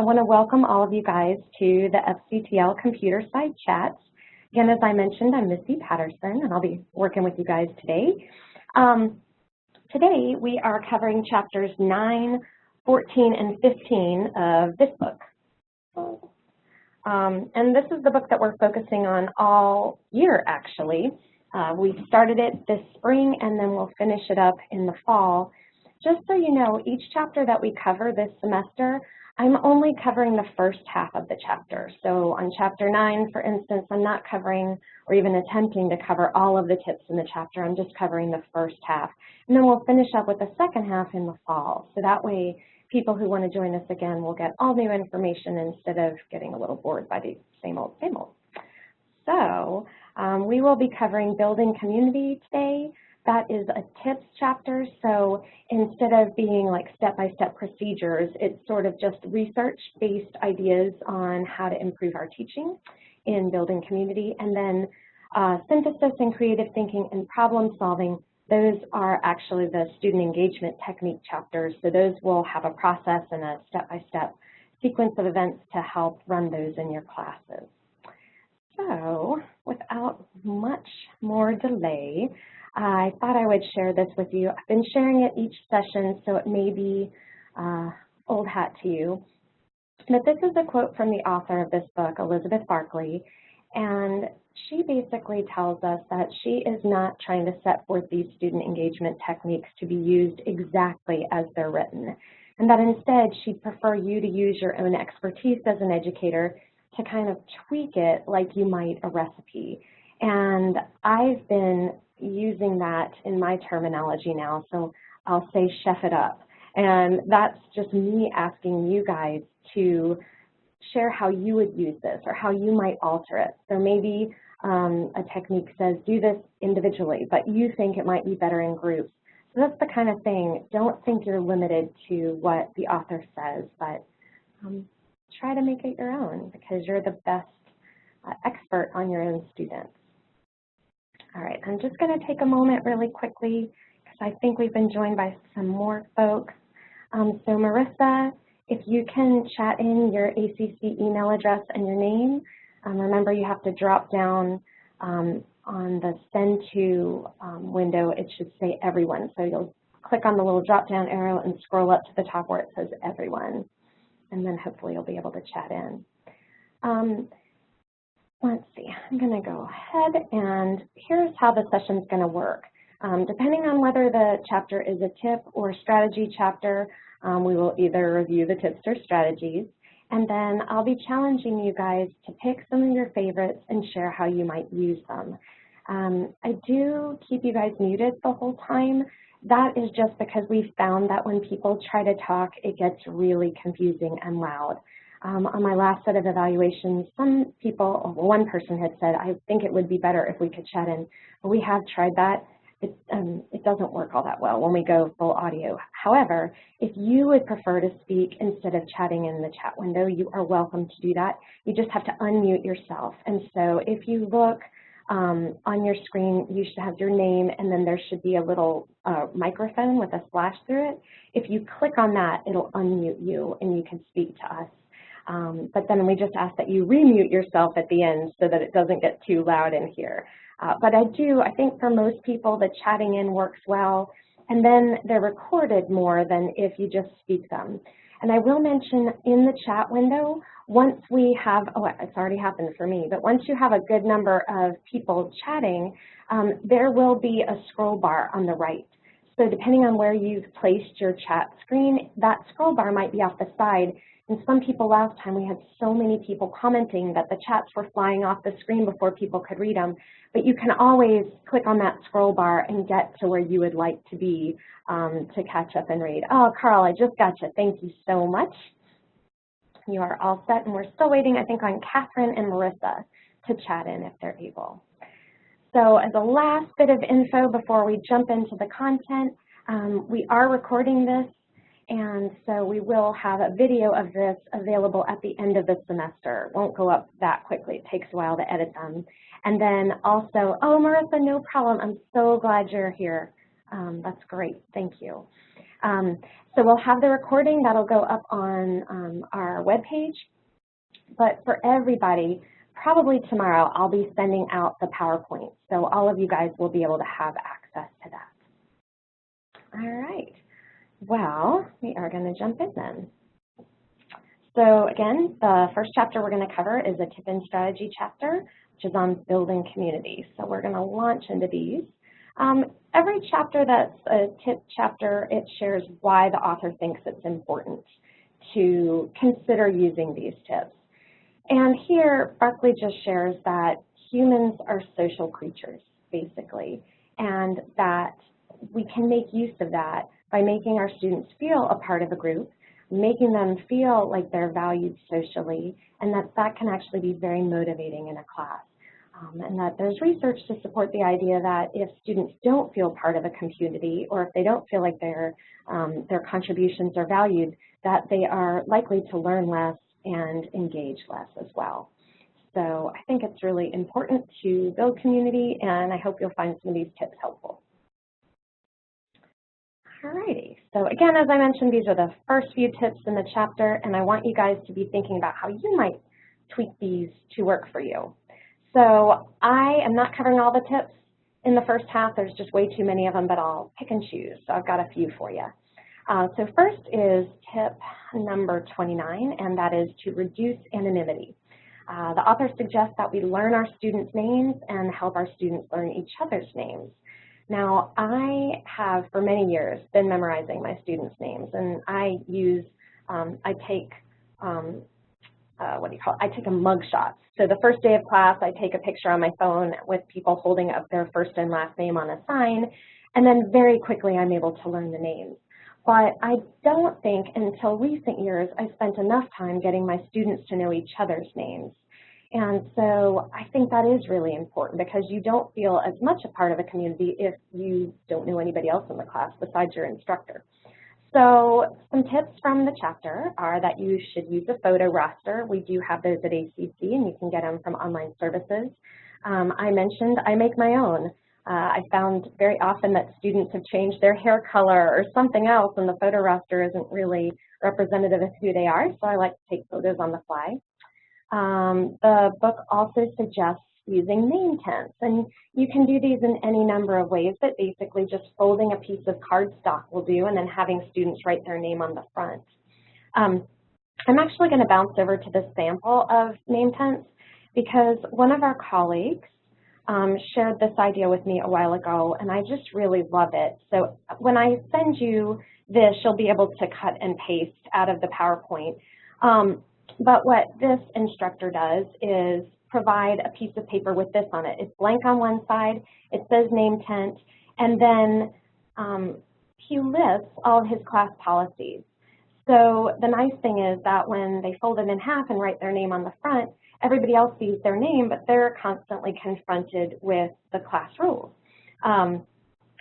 I want to welcome all of you guys to the FCTL Computerside chat. Again, as I mentioned, I'm Missi Patterson, and I'll be working with you guys today. Today, we are covering chapters 9, 14, and 15 of this book. And this is the book that we're focusing on all year, actually. We started it this spring, and then we'll finish it up in the fall. Just so you know, each chapter that we cover this semester, I'm only covering the first half of the chapter. So on chapter 9, for instance, I'm not covering or even attempting to cover all of the tips in the chapter. I'm just covering the first half. And then we'll finish up with the second half in the fall. So that way, people who want to join us again will get all new information instead of getting a little bored by the same old, same old. So we will be covering building community today. That is a tips chapter, so instead of being like step-by-step procedures, it's sort of just research-based ideas on how to improve our teaching in building community. And then synthesis and creative thinking and problem solving, those are actually the student engagement technique chapters. So those will have a process and a step-by-step sequence of events to help run those in your classes. So without much more delay, I thought I would share this with you. I've been sharing it each session, so it may be old hat to you. But this is a quote from the author of this book, Elizabeth Barkley, and she basically tells us that she is not trying to set forth these student engagement techniques to be used exactly as they're written, and that instead she'd prefer you to use your own expertise as an educator to kind of tweak it like you might a recipe. And I've been using that in my terminology now, so I'll say chef it up. And that's just me asking you guys to share how you would use this or how you might alter it. So maybe a technique says do this individually, but you think it might be better in groups. So that's the kind of thing. Don't think you're limited to what the author says, but try to make it your own because you're the best expert on your own students. All right, I'm just going to take a moment really quickly because I think we've been joined by some more folks. So Marissa, if you can chat in your ACC email address and your name, remember you have to drop down on the send to window. It should say everyone. So you'll click on the little drop down arrow and scroll up to the top where it says everyone. And then hopefully you'll be able to chat in. Let's see, I'm going to go ahead and here's how the session's going to work. Depending on whether the chapter is a tip or strategy chapter, we will either review the tips or strategies, and then I'll be challenging you guys to pick some of your favorites and share how you might use them. I do keep you guys muted the whole time. That is just because we've found that when people try to talk, it gets really confusing and loud. On my last set of evaluations, some people, well, one person had said, I think it would be better if we could chat in. But we have tried that. It doesn't work all that well when we go full audio. However, if you would prefer to speak instead of chatting in the chat window, you are welcome to do that. You just have to unmute yourself. And so if you look on your screen, you should have your name, and then there should be a little microphone with a flash through it. If you click on that, it'll unmute you, and you can speak to us. But then we just ask that you remute yourself at the end so that it doesn't get too loud in here. But I think for most people, the chatting in works well, and then they're recorded more than if you just speak them. And I will mention in the chat window, once we have, oh, it's already happened for me, but once you have a good number of people chatting, there will be a scroll bar on the right. So depending on where you've placed your chat screen, that scroll bar might be off the side. And some people last time, we had so many people commenting that the chats were flying off the screen before people could read them. But you can always click on that scroll bar and get to where you would like to be to catch up and read. Oh, Carl, I just got you. Thank you so much. You are all set. And we're still waiting, I think, on Catherine and Marissa to chat in if they're able. So as a last bit of info before we jump into the content, we are recording this. And so we will have a video of this available at the end of the semester. It won't go up that quickly. It takes a while to edit them. And then also, oh, Marissa, no problem. I'm so glad you're here. That's great. Thank you. So we'll have the recording that'll go up on our webpage. But for everybody, probably tomorrow, I'll be sending out the PowerPoint. So all of you guys will be able to have access to that. All right. Well, we are going to jump in then. So again, the first chapter we're going to cover is a tip and strategy chapter, which is on building community. So we're going to launch into these. Every chapter that's a tip chapter, it shares why the author thinks it's important to consider using these tips. And here, Buckley just shares that humans are social creatures, basically, and that we can make use of that by making our students feel a part of a group, making them feel like they're valued socially, and that can actually be very motivating in a class. And that there's research to support the idea that if students don't feel part of a community, or if they don't feel like their contributions are valued, that they are likely to learn less and engage less as well. So I think it's really important to build community, and I hope you'll find some of these tips helpful. Alrighty, so again, as I mentioned, these are the first few tips in the chapter, and I want you guys to be thinking about how you might tweak these to work for you. So I am not covering all the tips in the first half. There's just way too many of them, but I'll pick and choose. So I've got a few for you. So first is tip number 29, and that is to reduce anonymity. The author suggests that we learn our students' names and help our students learn each other's names. Now, I have for many years been memorizing my students' names, and I use, I take a mug shot. So the first day of class, I take a picture on my phone with people holding up their first and last name on a sign, and then very quickly I'm able to learn the names. But I don't think until recent years I spent enough time getting my students to know each other's names. And so I think that is really important because you don't feel as much a part of a community if you don't know anybody else in the class besides your instructor. So some tips from the chapter are that you should use a photo roster. We do have those at ACC, and you can get them from online services. I mentioned I make my own. I found very often that students have changed their hair color or something else, and the photo roster isn't really representative of who they are, so I like to take photos on the fly. The book also suggests using name tents, and you can do these in any number of ways, but basically just folding a piece of cardstock will do, and then having students write their name on the front. I'm actually going to bounce over to the sample of name tents because one of our colleagues shared this idea with me a while ago, and I just really love it. So when I send you this, you'll be able to cut and paste out of the PowerPoint. But what this instructor does is provide a piece of paper with this on it. It's blank on one side, it says name tent, and then he lists all of his class policies. So the nice thing is that when they fold it in half and write their name on the front, everybody else sees their name, but they're constantly confronted with the class rules. And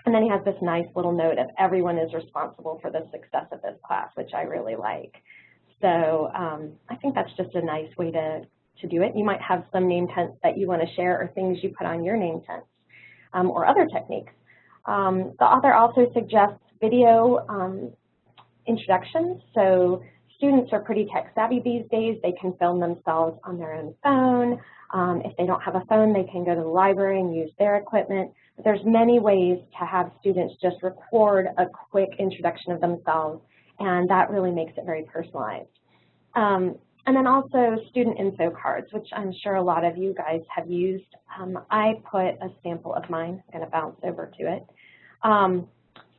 then he has this nice little note of everyone is responsible for the success of this class, which I really like. So I think that's just a nice way to do it. You might have some name tents that you want to share or things you put on your name tents or other techniques. The author also suggests video introductions. So students are pretty tech savvy these days. They can film themselves on their own phone. If they don't have a phone, they can go to the library and use their equipment. But there's many ways to have students just record a quick introduction of themselves, and that really makes it very personalized. And then also student info cards, which I'm sure a lot of you guys have used. I put a sample of mine. I'm going to bounce over to it.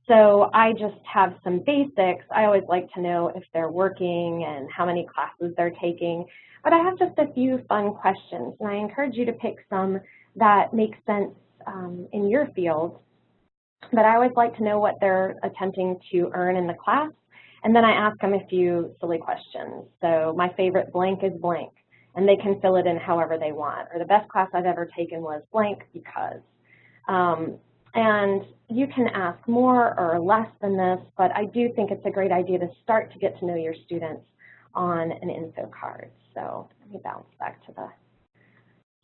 So I just have some basics. I always like to know if they're working and how many classes they're taking. But I have just a few fun questions, and I encourage you to pick some that make sense in your field. But I always like to know what they're attempting to earn in the class, and then I ask them a few silly questions. So my favorite blank is blank, and they can fill it in however they want. Or the best class I've ever taken was blank because. And you can ask more or less than this, but I do think it's a great idea to start to get to know your students on an info card. So let me bounce back to the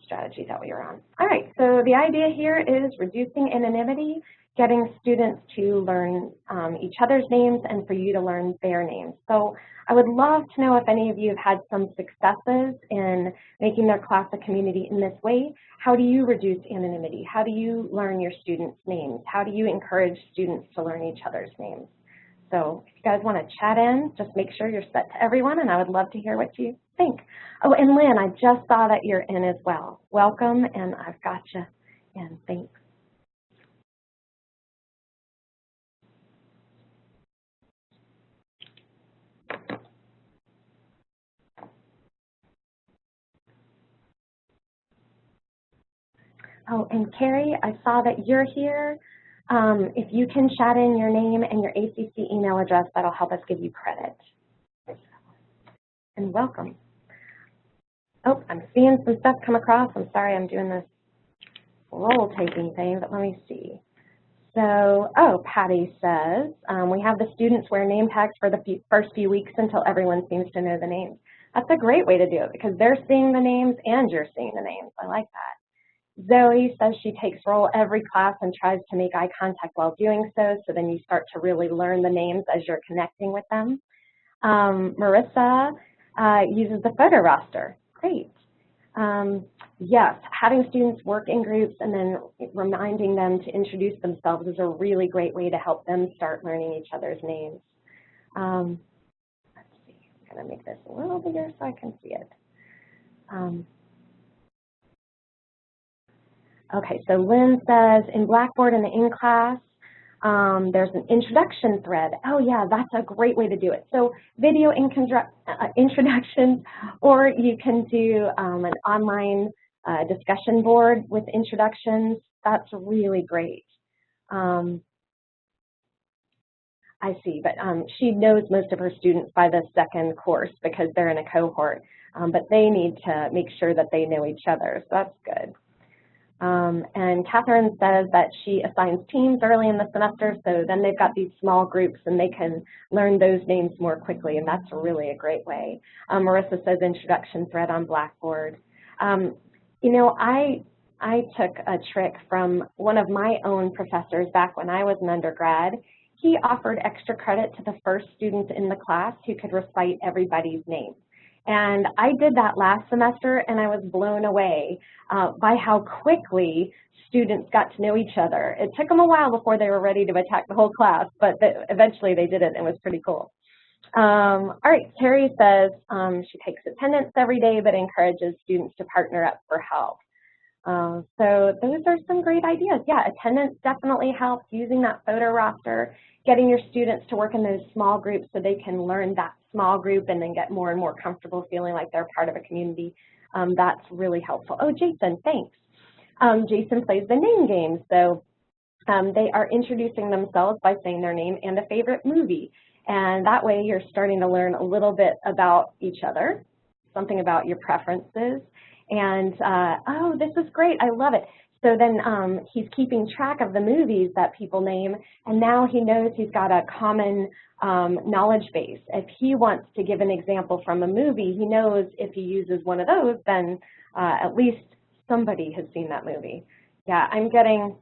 strategy that we were on. All right, so the idea here is reducing anonymity, getting students to learn each other's names and for you to learn their names. So I would love to know if any of you have had some successes in making their class a community in this way. How do you reduce anonymity? How do you learn your students' names? How do you encourage students to learn each other's names? So if you guys want to chat in, just make sure you're set to everyone, and I would love to hear what you think. Oh, and Lynn, I just saw that you're in as well. Welcome, and I've got you in. Thanks. Oh, and Carrie, I saw that you're here. If you can chat in your name and your ACC email address, that'll help us give you credit. And welcome. Oh, I'm seeing some stuff come across. I'm sorry, I'm doing this roll taking thing, but let me see. So, oh, Patty says, we have the students wear name tags for the first few weeks until everyone seems to know the names. That's a great way to do it because they're seeing the names and you're seeing the names. I like that. Zoe says she takes roll every class and tries to make eye contact while doing so, so then you start to really learn the names as you're connecting with them. Marissa uses the photo roster. Great. Yes, having students work in groups and then reminding them to introduce themselves is a really great way to help them start learning each other's names. Let's see, I'm going to make this a little bigger so I can see it. Okay, so Lynn says, in Blackboard and the in-class, there's an introduction thread. Oh yeah, that's a great way to do it. So video introductions, or you can do an online discussion board with introductions. That's really great. I see, but she knows most of her students by the second course because they're in a cohort, but they need to make sure that they know each other, so that's good. And Catherine says that she assigns teams early in the semester, so then they've got these small groups and they can learn those names more quickly, and that's really a great way. Marissa says introduction thread on Blackboard. You know, I took a trick from one of my own professors back when I was an undergrad. He offered extra credit to the first student in the class who could recite everybody's name. And I did that last semester, and I was blown away by how quickly students got to know each other. It took them a while before they were ready to attack the whole class, but eventually they did it, and it was pretty cool. All right, Terry says she takes attendance every day, but encourages students to partner up for help. So those are some great ideas. Yeah, attendance definitely helps, using that photo roster, getting your students to work in those small groups so they can learn that small group and then get more and more comfortable feeling like they're part of a community. That's really helpful. Oh, Jason, thanks. Jason plays the name game. So they are introducing themselves by saying their name and a favorite movie. And that way you're starting to learn a little bit about each other, something about your preferences. And, oh, this is great. I love it. So then he's keeping track of the movies that people name, and now he knows he's got a common knowledge base. If he wants to give an example from a movie, he knows if he uses one of those, then at least somebody has seen that movie. Yeah, I'm getting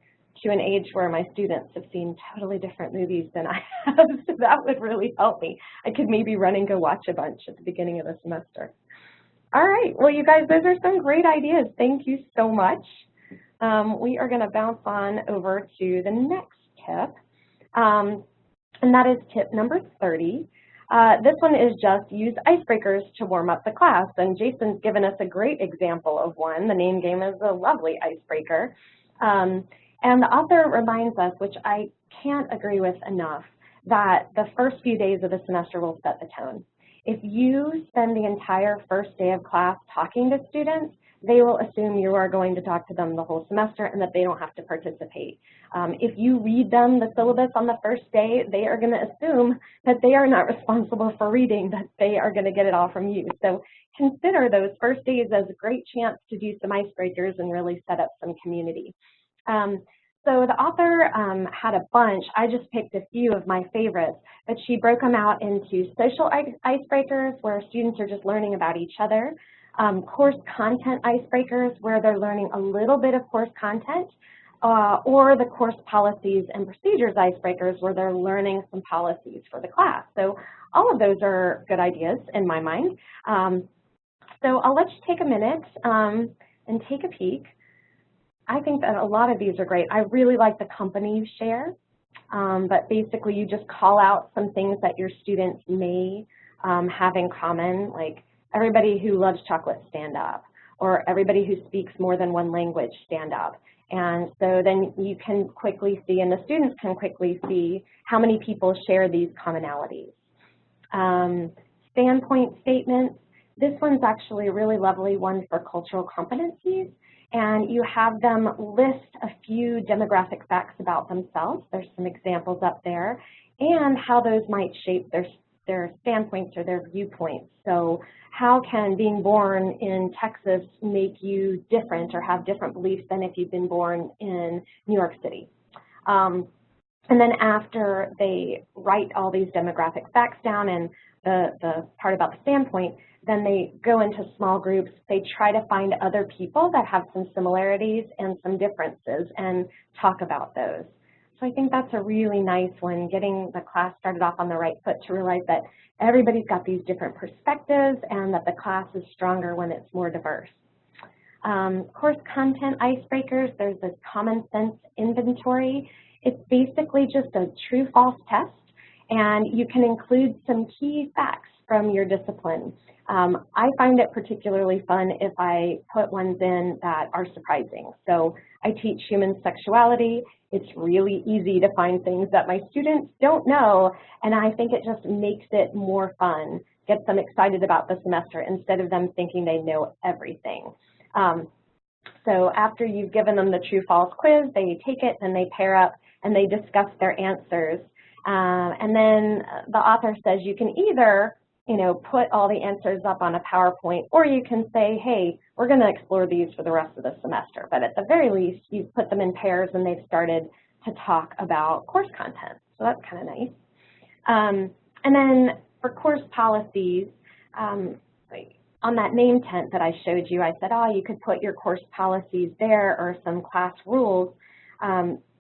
to an age where my students have seen totally different movies than I have, so that would really help me. I could maybe run and go watch a bunch at the beginning of the semester. All right, well, you guys, those are some great ideas. Thank you so much. We are going to bounce on over to the next tip, and that is tip number 30. This one is just use icebreakers to warm up the class, and Jason's given us a great example of one. The name game is a lovely icebreaker, and the author reminds us, which I can't agree with enough, that the first few days of the semester will set the tone. If you spend the entire first day of class talking to students, they will assume you are going to talk to them the whole semester and that they don't have to participate. If you read them the syllabus on the first day, they are going to assume that they are not responsible for reading, that they are going to get it all from you. So consider those first days as a great chance to do some icebreakers and really set up some community. So the author had a bunch. I just picked a few of my favorites, but she broke them out into social icebreakers where students are just learning about each other, Course content icebreakers, where they're learning a little bit of course content, or the course policies and procedures icebreakers, where they're learning some policies for the class. So all of those are good ideas in my mind. So I'll let you take a minute and take a peek. I think that a lot of these are great. I really like the company you share, but basically you just call out some things that your students may have in common, like everybody who loves chocolate, stand up, or everybody who speaks more than one language, stand up. And so then you can quickly see, and the students can quickly see, how many people share these commonalities. Standpoint statements. This one's actually a really lovely one for cultural competencies, and you have them list a few demographic facts about themselves. There's some examples up there, and how those might shape their standpoints or their viewpoints. So how can being born in Texas make you different or have different beliefs than if you've been born in New York City? And then after they write all these demographic facts down and the part about the standpoint, then they go into small groups. They try to find other people that have some similarities and some differences and talk about those. So I think that's a really nice one, getting the class started off on the right foot, to realize that everybody's got these different perspectives and that the class is stronger when it's more diverse. Course content icebreakers, there's this common sense inventory. It's basically just a true-false test, and you can include some key facts from your discipline. I find it particularly fun if I put ones in that are surprising. So I teach human sexuality. It's really easy to find things that my students don't know, and I think it just makes it more fun, gets them excited about the semester instead of them thinking they know everything. So after you've given them the true-false quiz, they take it and they pair up and they discuss their answers. And then the author says you can either put all the answers up on a PowerPoint, or you can say, hey, we're going to explore these for the rest of the semester. But at the very least, you've put them in pairs and they've started to talk about course content. So that's kind of nice. And then for course policies, on that name tent that I showed you, I said, oh, you could put your course policies there or some class rules.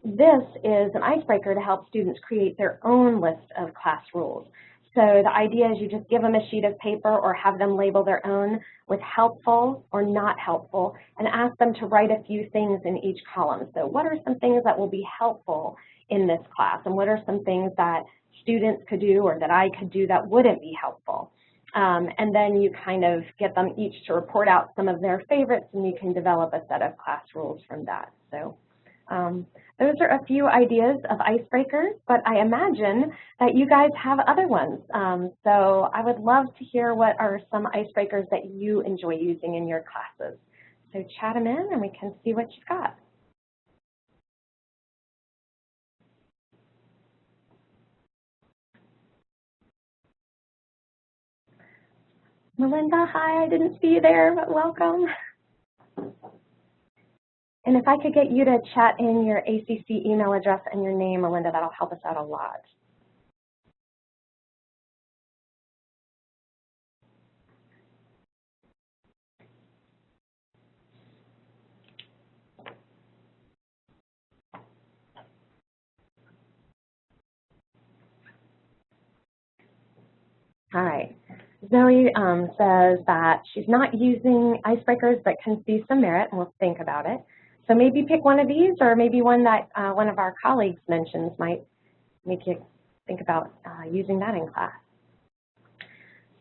This is an icebreaker to help students create their own list of class rules. So the idea is you just give them a sheet of paper or have them label their own with helpful or not helpful, and ask them to write a few things in each column. So what are some things that will be helpful in this class, and what are some things that students could do or that I could do that wouldn't be helpful? And then you kind of get them each to report out some of their favorites, and you can develop a set of class rules from that. So those are a few ideas of icebreakers, but I imagine that you guys have other ones. So I would love to hear what are some icebreakers that you enjoy using in your classes. So chat them in and we can see what you've got. Melinda, hi, I didn't see you there, but welcome. And if I could get you to chat in your ACC email address and your name, Melinda, that'll help us out a lot. All right. Zoe says that she's not using icebreakers but can see some merit, and we'll think about it. So maybe pick one of these, or maybe one that one of our colleagues mentions might make you think about using that in class.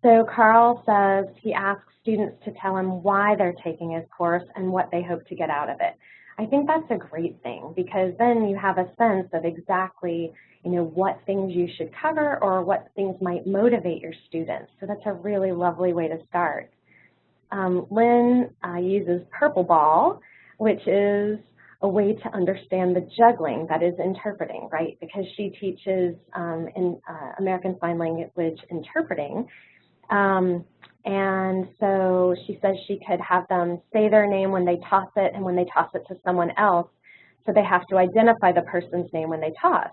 So Carl says he asks students to tell him why they're taking his course and what they hope to get out of it. I think that's a great thing, because then you have a sense of exactly what things you should cover or what things might motivate your students. So that's a really lovely way to start. Lynn uses purple ball, which is a way to understand the juggling that is interpreting, right? Because she teaches in American Sign Language interpreting. And so she says she could have them say their name when they toss it and when they toss it to someone else. So they have to identify the person's name when they toss.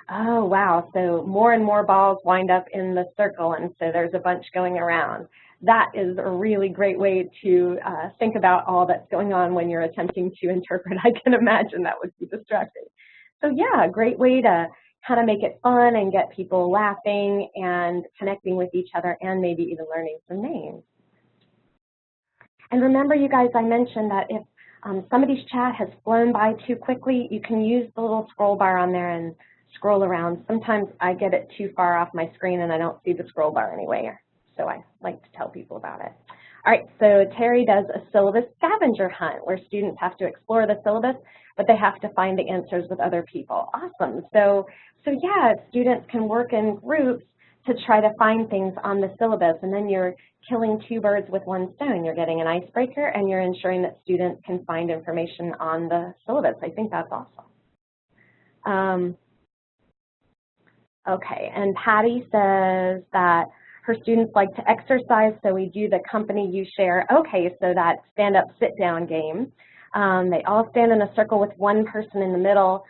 Oh, wow. So more and more balls wind up in the circle, and so there's a bunch going around. That is a really great way to think about all that's going on when you're attempting to interpret. I can imagine that would be distracting. So yeah, a great way to kind of make it fun and get people laughing and connecting with each other and maybe even learning some names. And remember, you guys, I mentioned that if somebody's chat has flown by too quickly, you can use the little scroll bar on there and scroll around. Sometimes I get it too far off my screen and I don't see the scroll bar anywhere, so I like to tell people about it. All right, so Terry does a syllabus scavenger hunt where students have to explore the syllabus, but they have to find the answers with other people. Awesome. So yeah, students can work in groups to try to find things on the syllabus, and then you're killing two birds with one stone. You're getting an icebreaker and you're ensuring that students can find information on the syllabus. I think that's awesome. Okay, and Patty says that her students like to exercise, so we do the company you share. Okay, so that stand-up, sit-down game. They all stand in a circle with one person in the middle.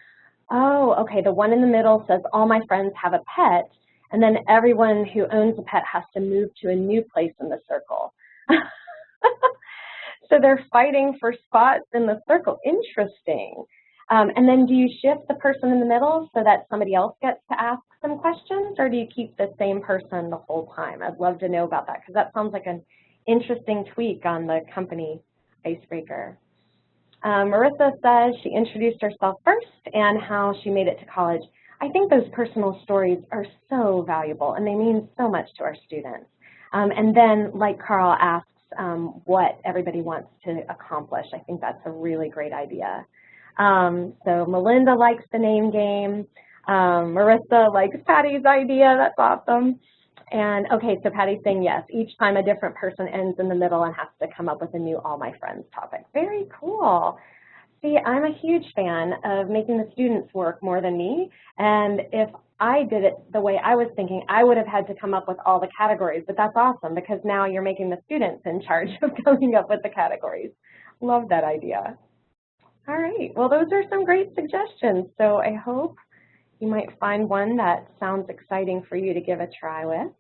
Oh, okay, the one in the middle says, all my friends have a pet, and then everyone who owns a pet has to move to a new place in the circle. So they're fighting for spots in the circle. Interesting. And then do you shift the person in the middle so that somebody else gets to ask some questions, or do you keep the same person the whole time? I'd love to know about that because that sounds like an interesting tweak on the company icebreaker. Marissa says she introduced herself first and how she made it to college. I think those personal stories are so valuable and they mean so much to our students. And then, like Carl asks, what everybody wants to accomplish. I think that's a really great idea. So Melinda likes the name game. Marissa likes Patty's idea. That's awesome. And okay, so Patty's saying yes. Each time a different person ends in the middle and has to come up with a new All My Friends topic. Very cool. See, I'm a huge fan of making the students work more than me. And if I did it the way I was thinking, I would have had to come up with all the categories. But that's awesome because now you're making the students in charge of coming up with the categories. Love that idea. All right, well, those are some great suggestions. So I hope you might find one that sounds exciting for you to give a try with.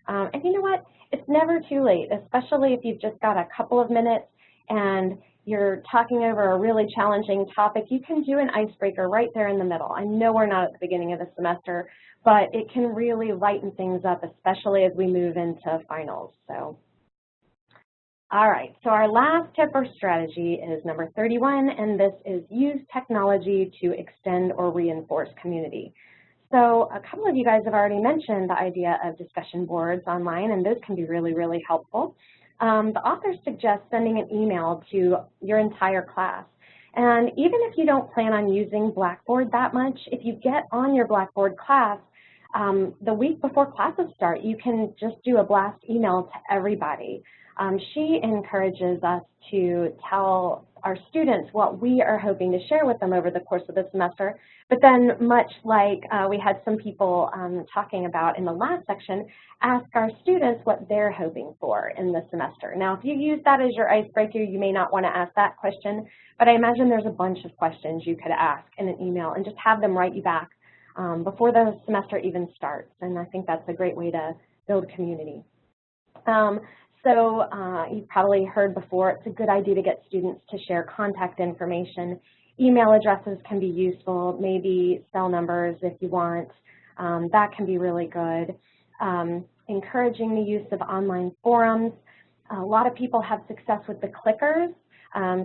And you know what? It's never too late, especially if you've just got a couple of minutes and you're talking over a really challenging topic. You can do an icebreaker right there in the middle. I know we're not at the beginning of the semester, but it can really lighten things up, especially as we move into finals. So. All right, so our last tip or strategy is number 31, and this is use technology to extend or reinforce community. So a couple of you guys have already mentioned the idea of discussion boards online, and those can be really, really helpful. The author suggests sending an email to your entire class. And even if you don't plan on using Blackboard that much, if you get on your Blackboard class, the week before classes start, you can just do a blast email to everybody. She encourages us to tell our students what we are hoping to share with them over the course of the semester, but then much like we had some people talking about in the last section, ask our students what they're hoping for in the semester. Now, if you use that as your icebreaker, you may not want to ask that question, but I imagine there's a bunch of questions you could ask in an email and just have them write you back before the semester even starts, and I think that's a great way to build community. So you've probably heard before, it's a good idea to get students to share contact information. Email addresses can be useful, maybe cell numbers if you want. That can be really good. Encouraging the use of online forums. A lot of people have success with the clickers.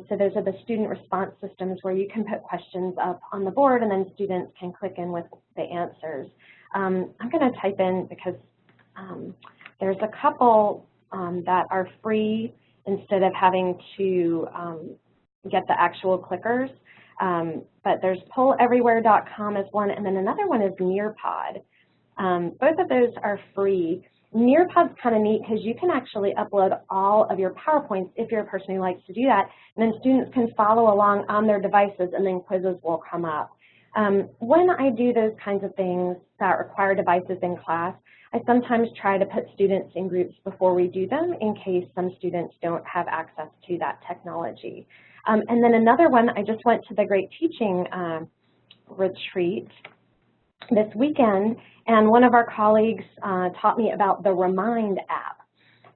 So those are the student response systems where you can put questions up on the board and then students can click in with the answers. I'm going to type in because there's a couple that are free instead of having to get the actual clickers. But there's polleverywhere.com is one, and then another one is Nearpod. Both of those are free. Nearpod's kind of neat because you can actually upload all of your PowerPoints if you're a person who likes to do that, and then students can follow along on their devices and then quizzes will come up. When I do those kinds of things that require devices in class, I sometimes try to put students in groups before we do them in case some students don't have access to that technology. And then another one, I just went to the Great Teaching Retreat this weekend, and one of our colleagues taught me about the Remind app.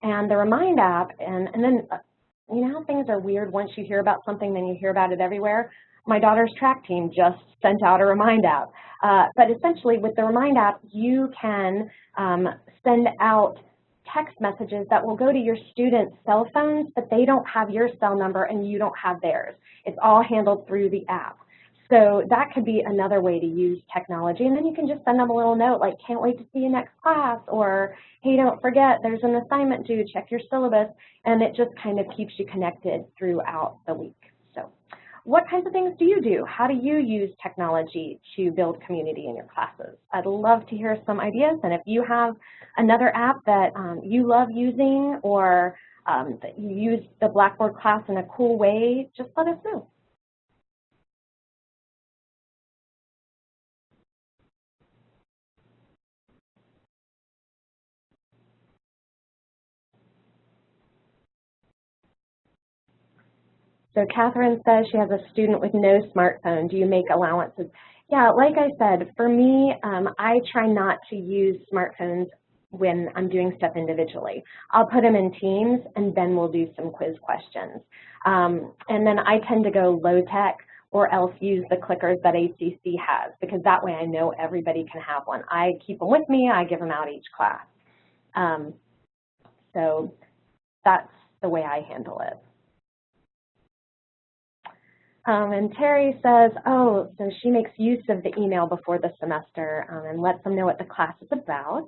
And the Remind app, and then you know how things are weird once you hear about something, then you hear about it everywhere? My daughter's track team just sent out a Remind app. But essentially with the Remind app, you can send out text messages that will go to your students' cell phones, but they don't have your cell number and you don't have theirs. It's all handled through the app. So that could be another way to use technology. And then you can just send them a little note like, can't wait to see you next class, or hey, don't forget, there's an assignment due, check your syllabus. And it just kind of keeps you connected throughout the week. So what kinds of things do you do? How do you use technology to build community in your classes? I'd love to hear some ideas. And if you have another app that you love using, or that you use the Blackboard class in a cool way, just let us know. So Catherine says she has a student with no smartphone. Do you make allowances? Yeah, like I said, for me, I try not to use smartphones when I'm doing stuff individually. I'll put them in teams, and then we'll do some quiz questions. And then I tend to go low tech, or else use the clickers that ACC has, because that way I know everybody can have one. I keep them with me. I give them out each class. So that's the way I handle it. And Terry says, oh, so she makes use of the email before the semester and lets them know what the class is about.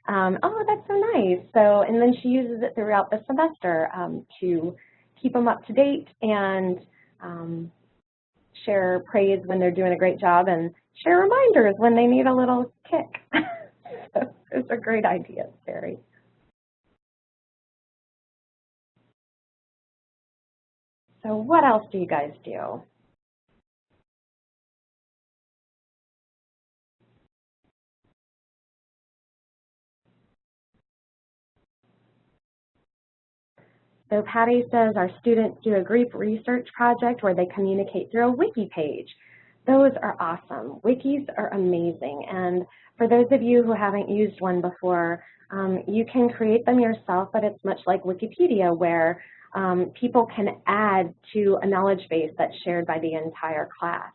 Oh, that's so nice. So, and then she uses it throughout the semester to keep them up to date and share praise when they're doing a great job, and share reminders when they need a little kick. So those are great ideas, Terry. So what else do you guys do? So Patty says our students do a group research project where they communicate through a wiki page. Those are awesome. Wikis are amazing. And for those of you who haven't used one before, you can create them yourself, but it's much like Wikipedia, where people can add to a knowledge base that's shared by the entire class.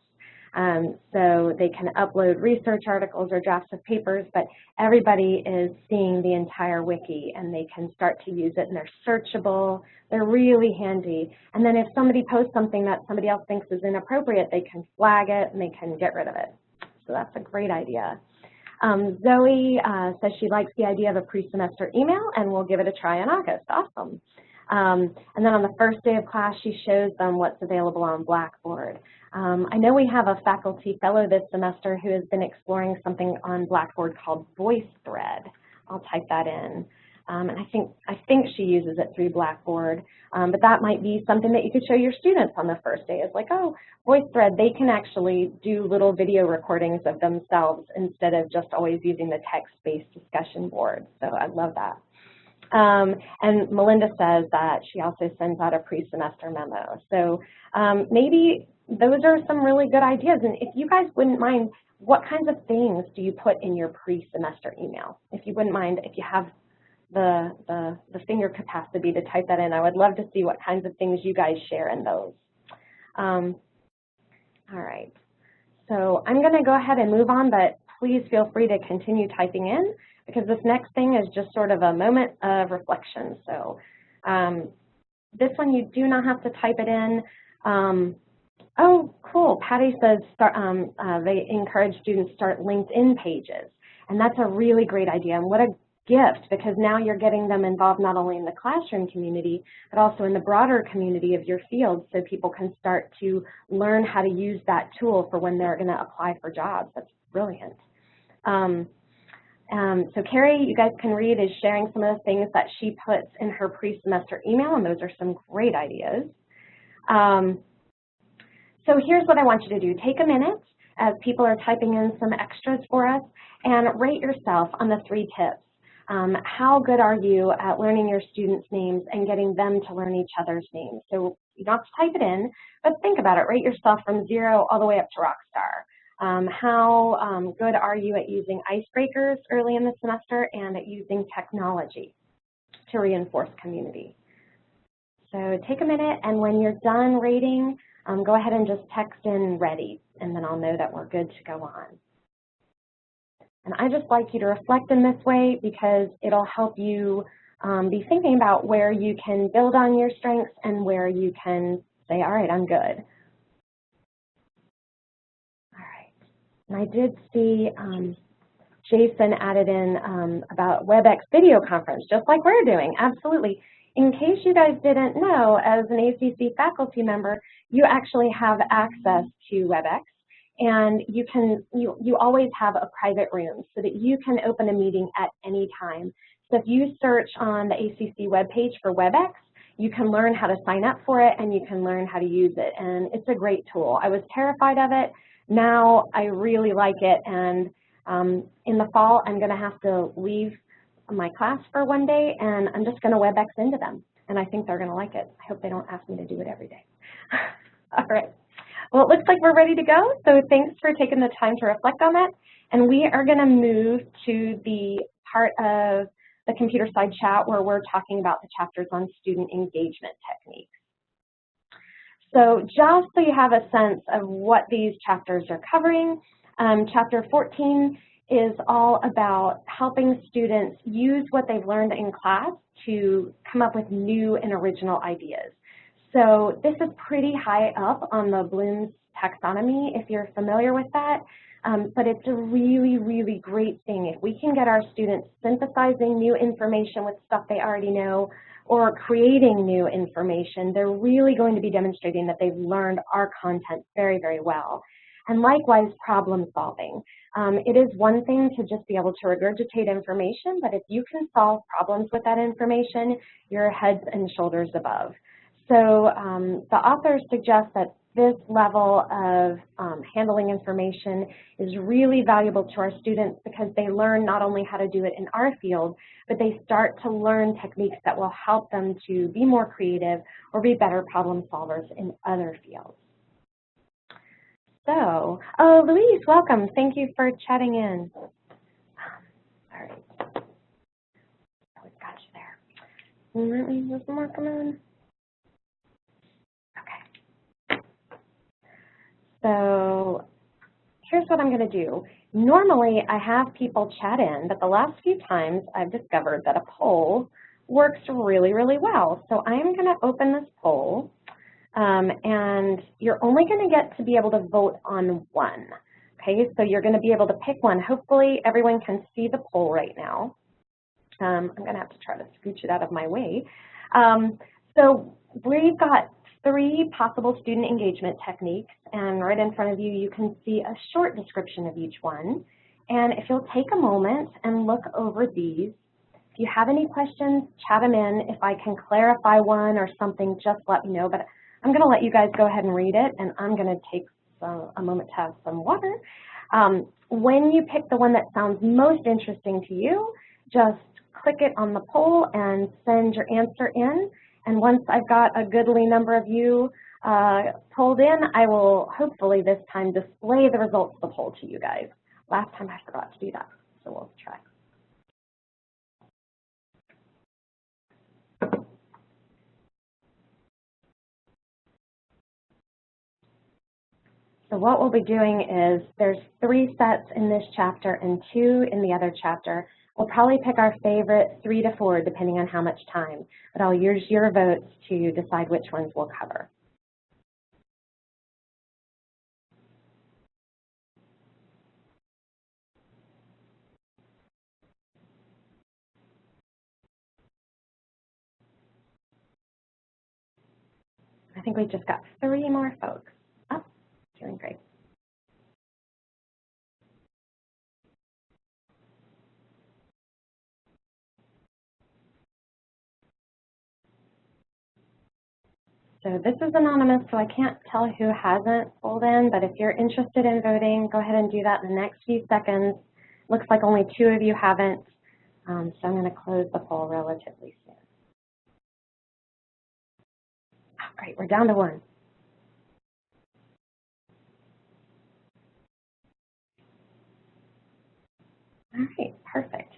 So they can upload research articles or drafts of papers, but everybody is seeing the entire wiki, and they can start to use it, and they're searchable. They're really handy. And then if somebody posts something that somebody else thinks is inappropriate, they can flag it and they can get rid of it. So that's a great idea. Zoe says she likes the idea of a pre-semester email, and we'll give it a try in August. Awesome. And then on the first day of class, she shows them what's available on Blackboard. I know we have a faculty fellow this semester who has been exploring something on Blackboard called VoiceThread. I'll type that in. And I think she uses it through Blackboard, but that might be something that you could show your students on the first day. It's like, oh, VoiceThread, they can actually do little video recordings of themselves instead of just always using the text-based discussion board. So I love that. And Melinda says that she also sends out a pre-semester memo. So maybe those are some really good ideas. And if you guys wouldn't mind, what kinds of things do you put in your pre-semester email? If you wouldn't mind, if you have the finger capacity to type that in, I would love to see what kinds of things you guys share in those. All right. So I'm going to go ahead and move on, but please feel free to continue typing in, because this next thing is just sort of a moment of reflection. So this one you do not have to type it in. Oh, cool. Patty says they encourage students to start LinkedIn pages. And that's a really great idea. And what a gift, because now you're getting them involved not only in the classroom community, but also in the broader community of your field, so people can start to learn how to use that tool for when they're going to apply for jobs. That's brilliant. So Carrie, you guys can read, is sharing some of the things that she puts in her pre-semester email, and those are some great ideas. So here's what I want you to do. Take a minute as people are typing in some extras for us, and rate yourself on the 3 tips. How good are you at learning your students' names and getting them to learn each other's names? So you don't have to type it in, but think about it. Rate yourself from 0 all the way up to rock star. How good are you at using icebreakers early in the semester and at using technology to reinforce community? So take a minute, and when you're done rating, go ahead and just text in ready, and then I'll know that we're good to go on. And I just like you to reflect in this way because it'll help you be thinking about where you can build on your strengths and where you can say, all right, I'm good. All right. And I did see Jason added in about WebEx video conference, just like we're doing. Absolutely. In case you guys didn't know, as an ACC faculty member, you actually have access to WebEx, and you always have a private room so that you can open a meeting at any time. So if you search on the ACC webpage for WebEx, you can learn how to sign up for it and you can learn how to use it, and it's a great tool. I was terrified of it. Now I really like it, and in the fall I'm going to have to leave my class for one day, and I'm just going to WebEx into them, and I think they're going to like it. I hope they don't ask me to do it every day. All right. Well, it looks like we're ready to go, so thanks for taking the time to reflect on that. And we are going to move to the part of the Computerside chat where we're talking about the chapters on student engagement techniques. So just so you have a sense of what these chapters are covering, Chapter 14 is all about helping students use what they've learned in class to come up with new and original ideas. So this is pretty high up on the Bloom's taxonomy, if you're familiar with that, but it's a really, really great thing. If we can get our students synthesizing new information with stuff they already know or creating new information, they're really going to be demonstrating that they've learned our content very, very well. And likewise, problem solving. It is one thing to just be able to regurgitate information, but if you can solve problems with that information, you're heads and shoulders above. So the authors suggest that this level of handling information is really valuable to our students because they learn not only how to do it in our field, but they start to learn techniques that will help them to be more creative or be better problem solvers in other fields. So, oh, Louise, welcome. Thank you for chatting in. All right. We've got you there. Let me move more, come on. Okay. So here's what I'm going to do. Normally, I have people chat in, but the last few times I've discovered that a poll works really, really well. So I am going to open this poll. And you're only going to get to be able to vote on one. Okay, so you're going to be able to pick one. Hopefully everyone can see the poll right now. I'm going to have to try to scooch it out of my way. So we've got 3 possible student engagement techniques, and right in front of you, you can see a short description of each one. And if you'll take a moment and look over these, if you have any questions, chat them in. If I can clarify one or something, just let me know. But I'm going to let you guys go ahead and read it, and I'm going to take a moment to have some water. When you pick the one that sounds most interesting to you, just click it on the poll and send your answer in. And once I've got a goodly number of you polled in, I will hopefully this time display the results of the poll to you guys. Last time I forgot to do that, so we'll try. So what we'll be doing is there's 3 sets in this chapter and 2 in the other chapter. We'll probably pick our favorite 3 to 4 depending on how much time, but I'll use your votes to decide which ones we'll cover. I think we just got 3 more folks. Oh, doing great. So this is anonymous, so I can't tell who hasn't pulled in, but if you're interested in voting, go ahead and do that in the next few seconds. Looks like only 2 of you haven't, so I'm going to close the poll relatively soon. Oh, great, we're down to 1. All right, perfect.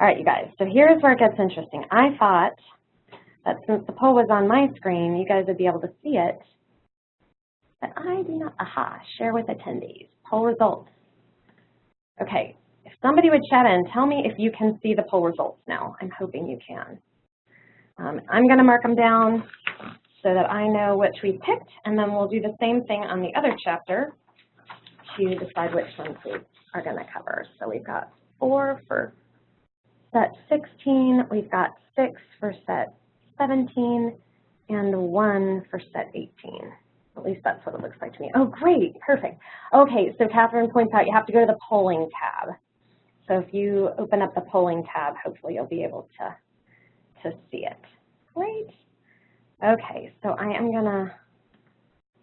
All right, you guys, so here's where it gets interesting. I thought that since the poll was on my screen, you guys would be able to see it, but I do not. Aha, share with attendees, poll results. Okay, if somebody would chat in, tell me if you can see the poll results now. I'm hoping you can. I'm going to mark them down so that I know which we picked, and then we'll do the same thing on the other chapter to decide which ones we are going to cover. So we've got 4 for set 16, we've got 6 for set 17, and 1 for set 18. At least that's what it looks like to me. Oh, great, perfect. Okay, so Catherine points out you have to go to the polling tab. So if you open up the polling tab, hopefully you'll be able to see it. Great. Okay, so I am gonna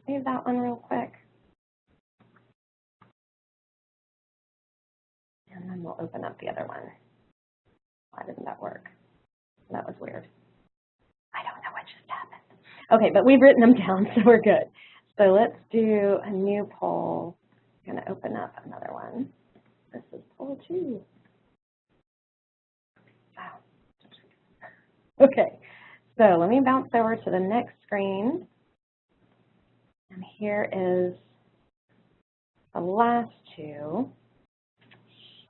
save that one real quick. And then we'll open up the other one. Why didn't that work? That was weird. I don't know what just happened. Okay, but we've written them down, so we're good. So let's do a new poll. I'm gonna open up another one. This is poll 2. Wow. Okay, so let me bounce over to the next screen. And here is the last 2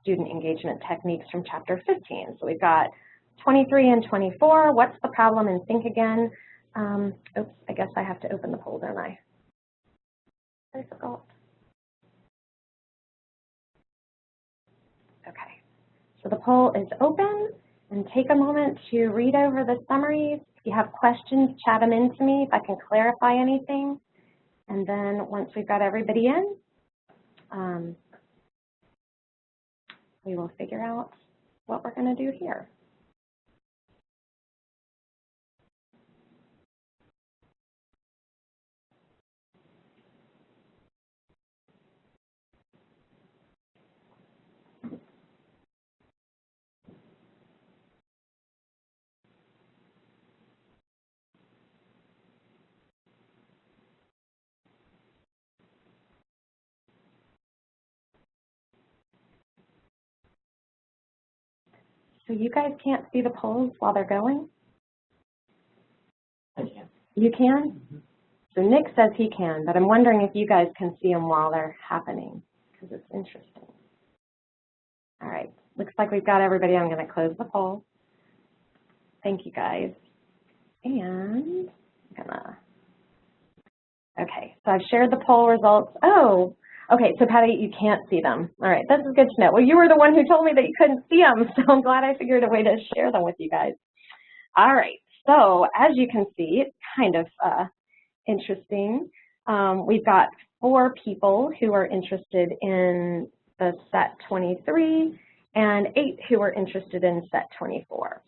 student engagement techniques from chapter 15. So we've got 23 and 24, what's the problem, and think again. Oops, I guess I have to open the poll, don't I? I forgot. Okay, so the poll is open, and take a moment to read over the summaries. If you have questions, chat them in to me if I can clarify anything. And then once we've got everybody in, we will figure out what we're going to do here. So you guys can't see the polls while they're going? I can. You can? Mm-hmm. So Nick says he can, but I'm wondering if you guys can see them while they're happening, because it's interesting. All right, looks like we've got everybody. I'm going to close the poll. Thank you, guys. And I'm gonna, okay, so I've shared the poll results. Oh, okay, so Patty, you can't see them. All right, this is good to know. Well, you were the one who told me that you couldn't see them, so I'm glad I figured a way to share them with you guys. All right, so as you can see, it's kind of interesting. We've got 4 people who are interested in the set 23 and 8 who are interested in set 24.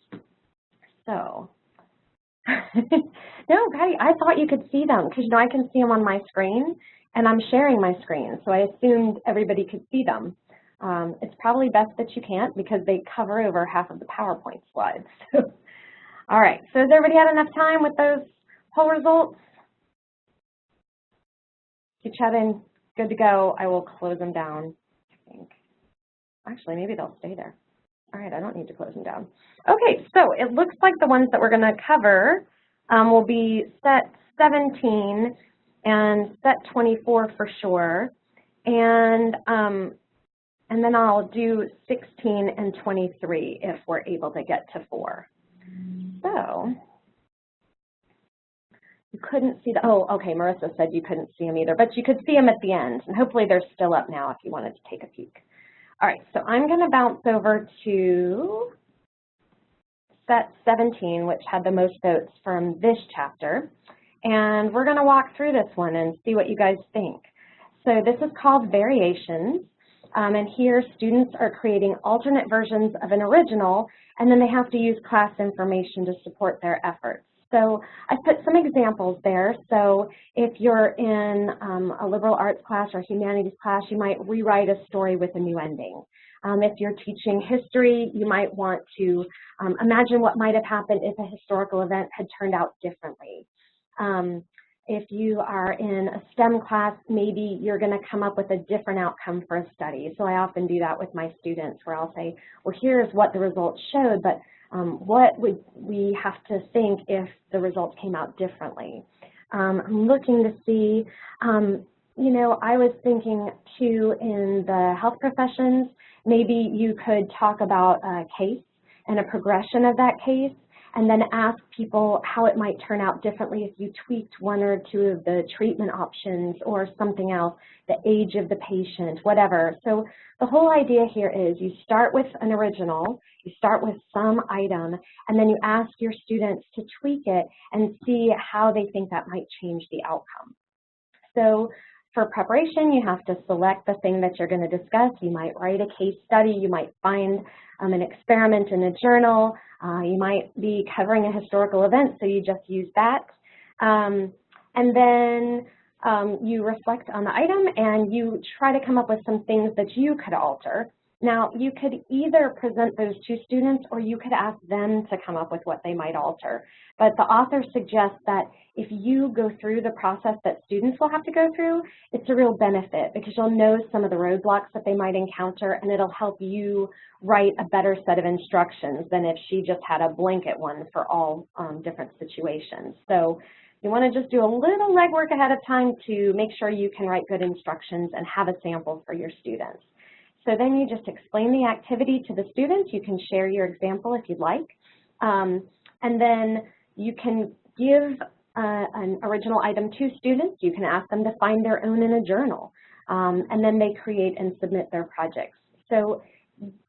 So, no, Patty, I thought you could see them because, you know, I can see them on my screen and I'm sharing my screen, so I assumed everybody could see them. It's probably best that you can't because they cover over half of the PowerPoint slides. All right, so has everybody had enough time with those poll results? You chat in, good to go. I will close them down, I think. Actually, maybe they'll stay there. All right, I don't need to close them down. Okay, so it looks like the ones that we're going to cover will be set 17 and set 24 for sure, and then I'll do 16 and 23 if we're able to get to 4. So you couldn't see the, oh, okay, Marissa said you couldn't see them either, but you could see them at the end, and hopefully they're still up now if you wanted to take a peek. All right, so I'm going to bounce over to set 17, which had the most votes from this chapter, and we're going to walk through this one and see what you guys think. So this is called Variations, and here students are creating alternate versions of an original, and then they have to use class information to support their efforts. So I put some examples there. So if you're in a liberal arts class or humanities class, you might rewrite a story with a new ending. If you're teaching history, you might want to imagine what might have happened if a historical event had turned out differently. If you are in a STEM class, maybe you're going to come up with a different outcome for a study. So I often do that with my students where I'll say, well, here's what the results showed, but what would we have to think if the results came out differently? I'm looking to see, you know, I was thinking too in the health professions, maybe you could talk about a case and a progression of that case, and then ask people how it might turn out differently if you tweaked one or two of the treatment options or something else, the age of the patient, whatever. So the whole idea here is you start with an original, you start with some item, and then you ask your students to tweak it and see how they think that might change the outcome. So for preparation, you have to select the thing that you're going to discuss. You might write a case study. You might find an experiment in a journal. You might be covering a historical event, so you just use that. And then you reflect on the item and you try to come up with some things that you could alter. Now, you could either present those to students or you could ask them to come up with what they might alter. But the author suggests that if you go through the process that students will have to go through, it's a real benefit because you'll know some of the roadblocks that they might encounter and it'll help you write a better set of instructions than if she just had a blanket one for all different situations. So you want to just do a little legwork ahead of time to make sure you can write good instructions and have a sample for your students. So then you just explain the activity to the students. You can share your example if you'd like. And then you can give an original item to students. You can ask them to find their own in a journal. And then they create and submit their projects. So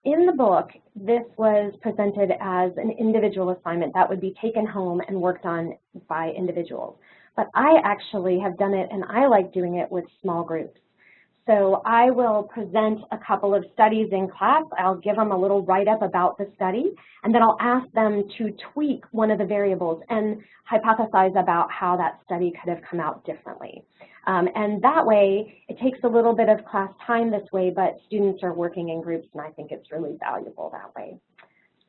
in the book, this was presented as an individual assignment that would be taken home and worked on by individuals. But I actually have done it, and I like doing it with small groups. So I will present a couple of studies in class. I'll give them a little write-up about the study, and then I'll ask them to tweak one of the variables and hypothesize about how that study could have come out differently. And that way, it takes a little bit of class time this way, but students are working in groups, and I think it's really valuable that way.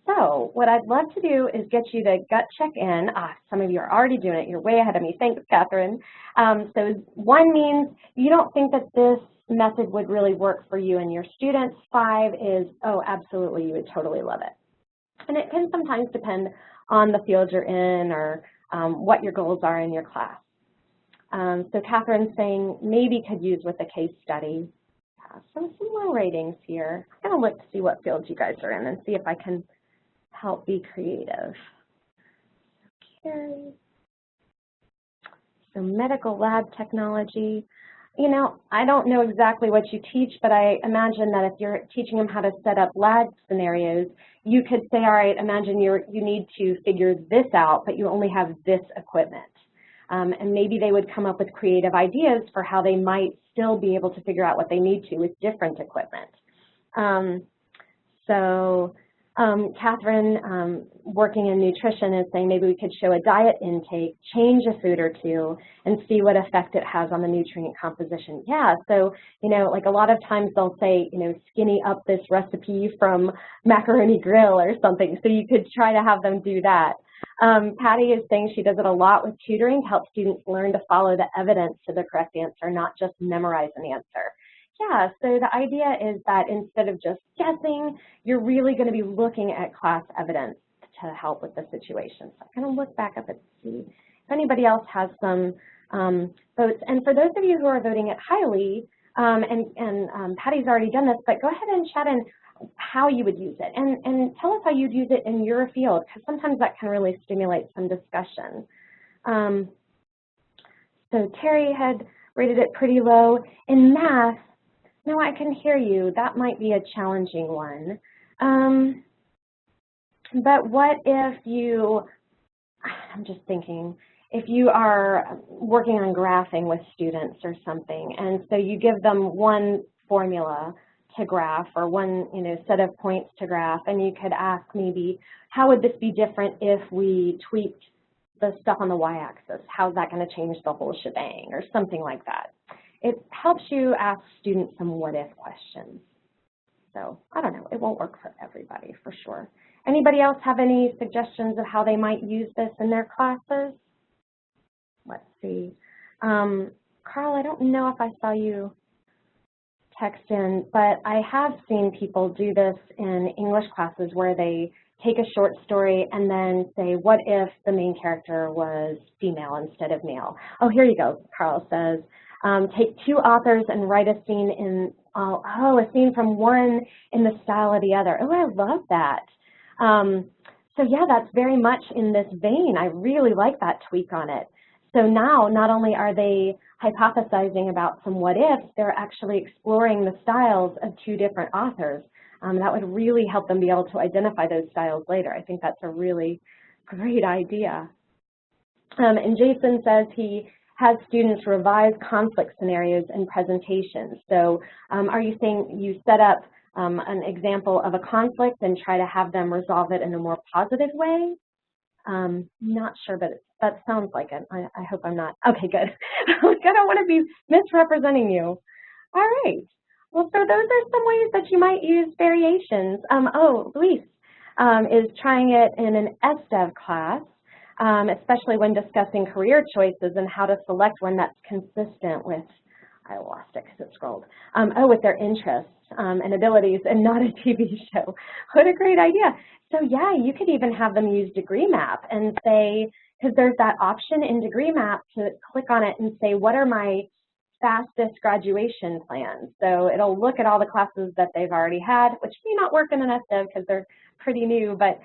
So what I'd love to do is get you to gut check in. Some of you are already doing it. You're way ahead of me. Thanks, Catherine. So 1 means you don't think that this method would really work for you and your students. 5 is, oh, absolutely, you would totally love it. And it can sometimes depend on the field you're in or what your goals are in your class. So Catherine's saying maybe could use with a case study. Some more ratings here. I'm going to look to see what fields you guys are in and see if I can help be creative. Okay. So medical lab technology. You know, I don't know exactly what you teach, but I imagine that if you're teaching them how to set up lab scenarios, you could say, all right, imagine you need to figure this out, but you only have this equipment. And maybe they would come up with creative ideas for how they might still be able to figure out what they need to with different equipment. Catherine, working in nutrition, is saying maybe we could show a diet intake, change a food or two, and see what effect it has on the nutrient composition. Yeah, so, you know, like a lot of times they'll say, you know, skinny up this recipe from Macaroni Grill or something, so you could try to have them do that. Patty is saying she does it a lot with tutoring to help students learn to follow the evidence to the correct answer, not just memorize an answer. Yeah, so the idea is that instead of just guessing, you're really going to be looking at class evidence to help with the situation. So I'm going to look back up and see if anybody else has some votes. And for those of you who are voting it highly, Patty's already done this, but go ahead and chat in how you would use it. And tell us how you'd use it in your field, because sometimes that can really stimulate some discussion. So Terry had rated it pretty low. In math, no, I can hear you. That might be a challenging one. But what if you, I'm just thinking, if you are working on graphing with students or something, and so you give them one formula to graph or one, you know, set of points to graph, and you could ask maybe, how would this be different if we tweaked the stuff on the y-axis? How's that going to change the whole shebang or something like that? It helps you ask students some what-if questions. So I don't know, it won't work for everybody for sure. Anybody else have any suggestions of how they might use this in their classes? Let's see. Carl, I don't know if I saw you text in, but I have seen people do this in English classes where they take a short story and then say, what if the main character was female instead of male? Oh, here you go, Carl says. Take two authors and write a scene in, a scene from one in the style of the other. Oh, I love that. So yeah, that's very much in this vein. I really like that tweak on it. So now, not only are they hypothesizing about some what ifs, they're actually exploring the styles of two different authors. That would really help them be able to identify those styles later. I think that's a really great idea. And Jason says he has students revise conflict scenarios in presentations. So are you saying you set up an example of a conflict and try to have them resolve it in a more positive way? Not sure, but that sounds like it. I hope I'm not. Okay, good. I don't want to be misrepresenting you. All right. Well, so those are some ways that you might use variations. Luis is trying it in an SDev class, especially when discussing career choices and how to select one that's consistent with, I lost it because it scrolled, with their interests and abilities and not a TV show. What a great idea. So yeah, you could even have them use Degree Map and say, because there's that option in Degree Map to click on it and say, what are my fastest graduation plans? So it'll look at all the classes that they've already had, which may not work in an SDev because they're pretty new, but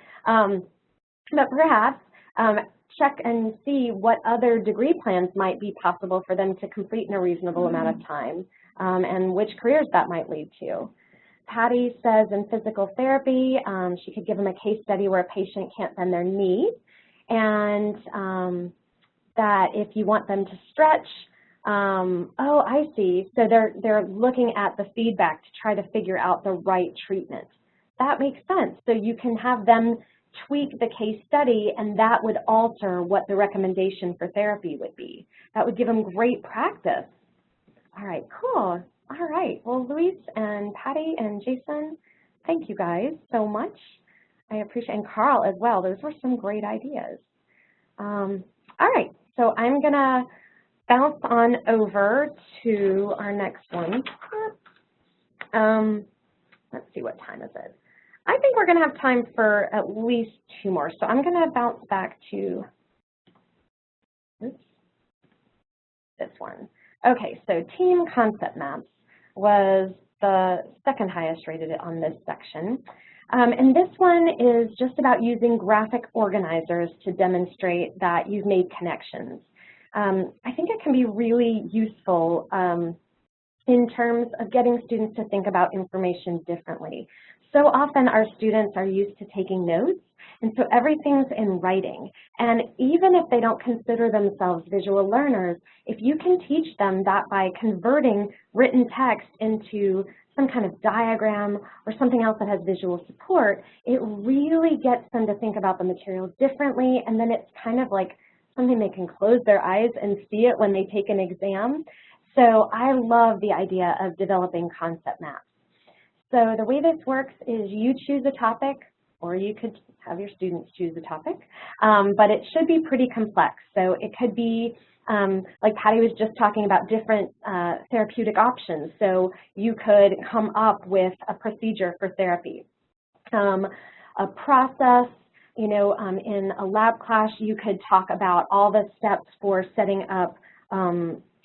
perhaps check and see what other degree plans might be possible for them to complete in a reasonable amount of time, and which careers that might lead to. Patty says in physical therapy, she could give them a case study where a patient can't bend their knee, and that if you want them to stretch, I see. So they're looking at the feedback to try to figure out the right treatment. That makes sense. So you can have them tweak the case study, and that would alter what the recommendation for therapy would be. That would give them great practice. All right, cool. All right, well, Luis and Patty and Jason, thank you guys so much. I appreciate, and Carl as well. Those were some great ideas. All right, so I'm gonna bounce on over to our next one. Let's see, what time is it? I think we're going to have time for at least two more. So I'm going to bounce back to this one. Okay, so team concept maps was the second highest rated on this section. And this one is just about using graphic organizers to demonstrate that you've made connections. I think it can be really useful in terms of getting students to think about information differently. So often our students are used to taking notes, and so everything's in writing. And even if they don't consider themselves visual learners, if you can teach them that by converting written text into some kind of diagram or something else that has visual support, it really gets them to think about the material differently, and then it's kind of like something they can close their eyes and see it when they take an exam. So I love the idea of developing concept maps. So the way this works is you choose a topic, or you could have your students choose a topic, but it should be pretty complex. So it could be, like Patty was just talking about, different therapeutic options. So you could come up with a procedure for therapy, a process. You know, in a lab class, you could talk about all the steps for setting up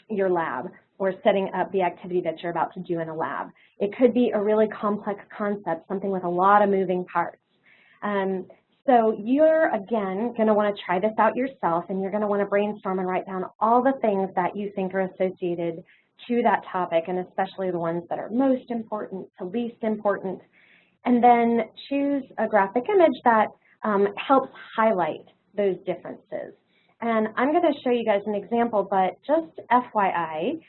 your lab, or setting up the activity that you're about to do in a lab. It could be a really complex concept, something with a lot of moving parts. So you're, again, going to want to try this out yourself, and you're going to want to brainstorm and write down all the things that you think are associated to that topic, and especially the ones that are most important to least important. And then choose a graphic image that helps highlight those differences. And I'm going to show you guys an example, but just FYI,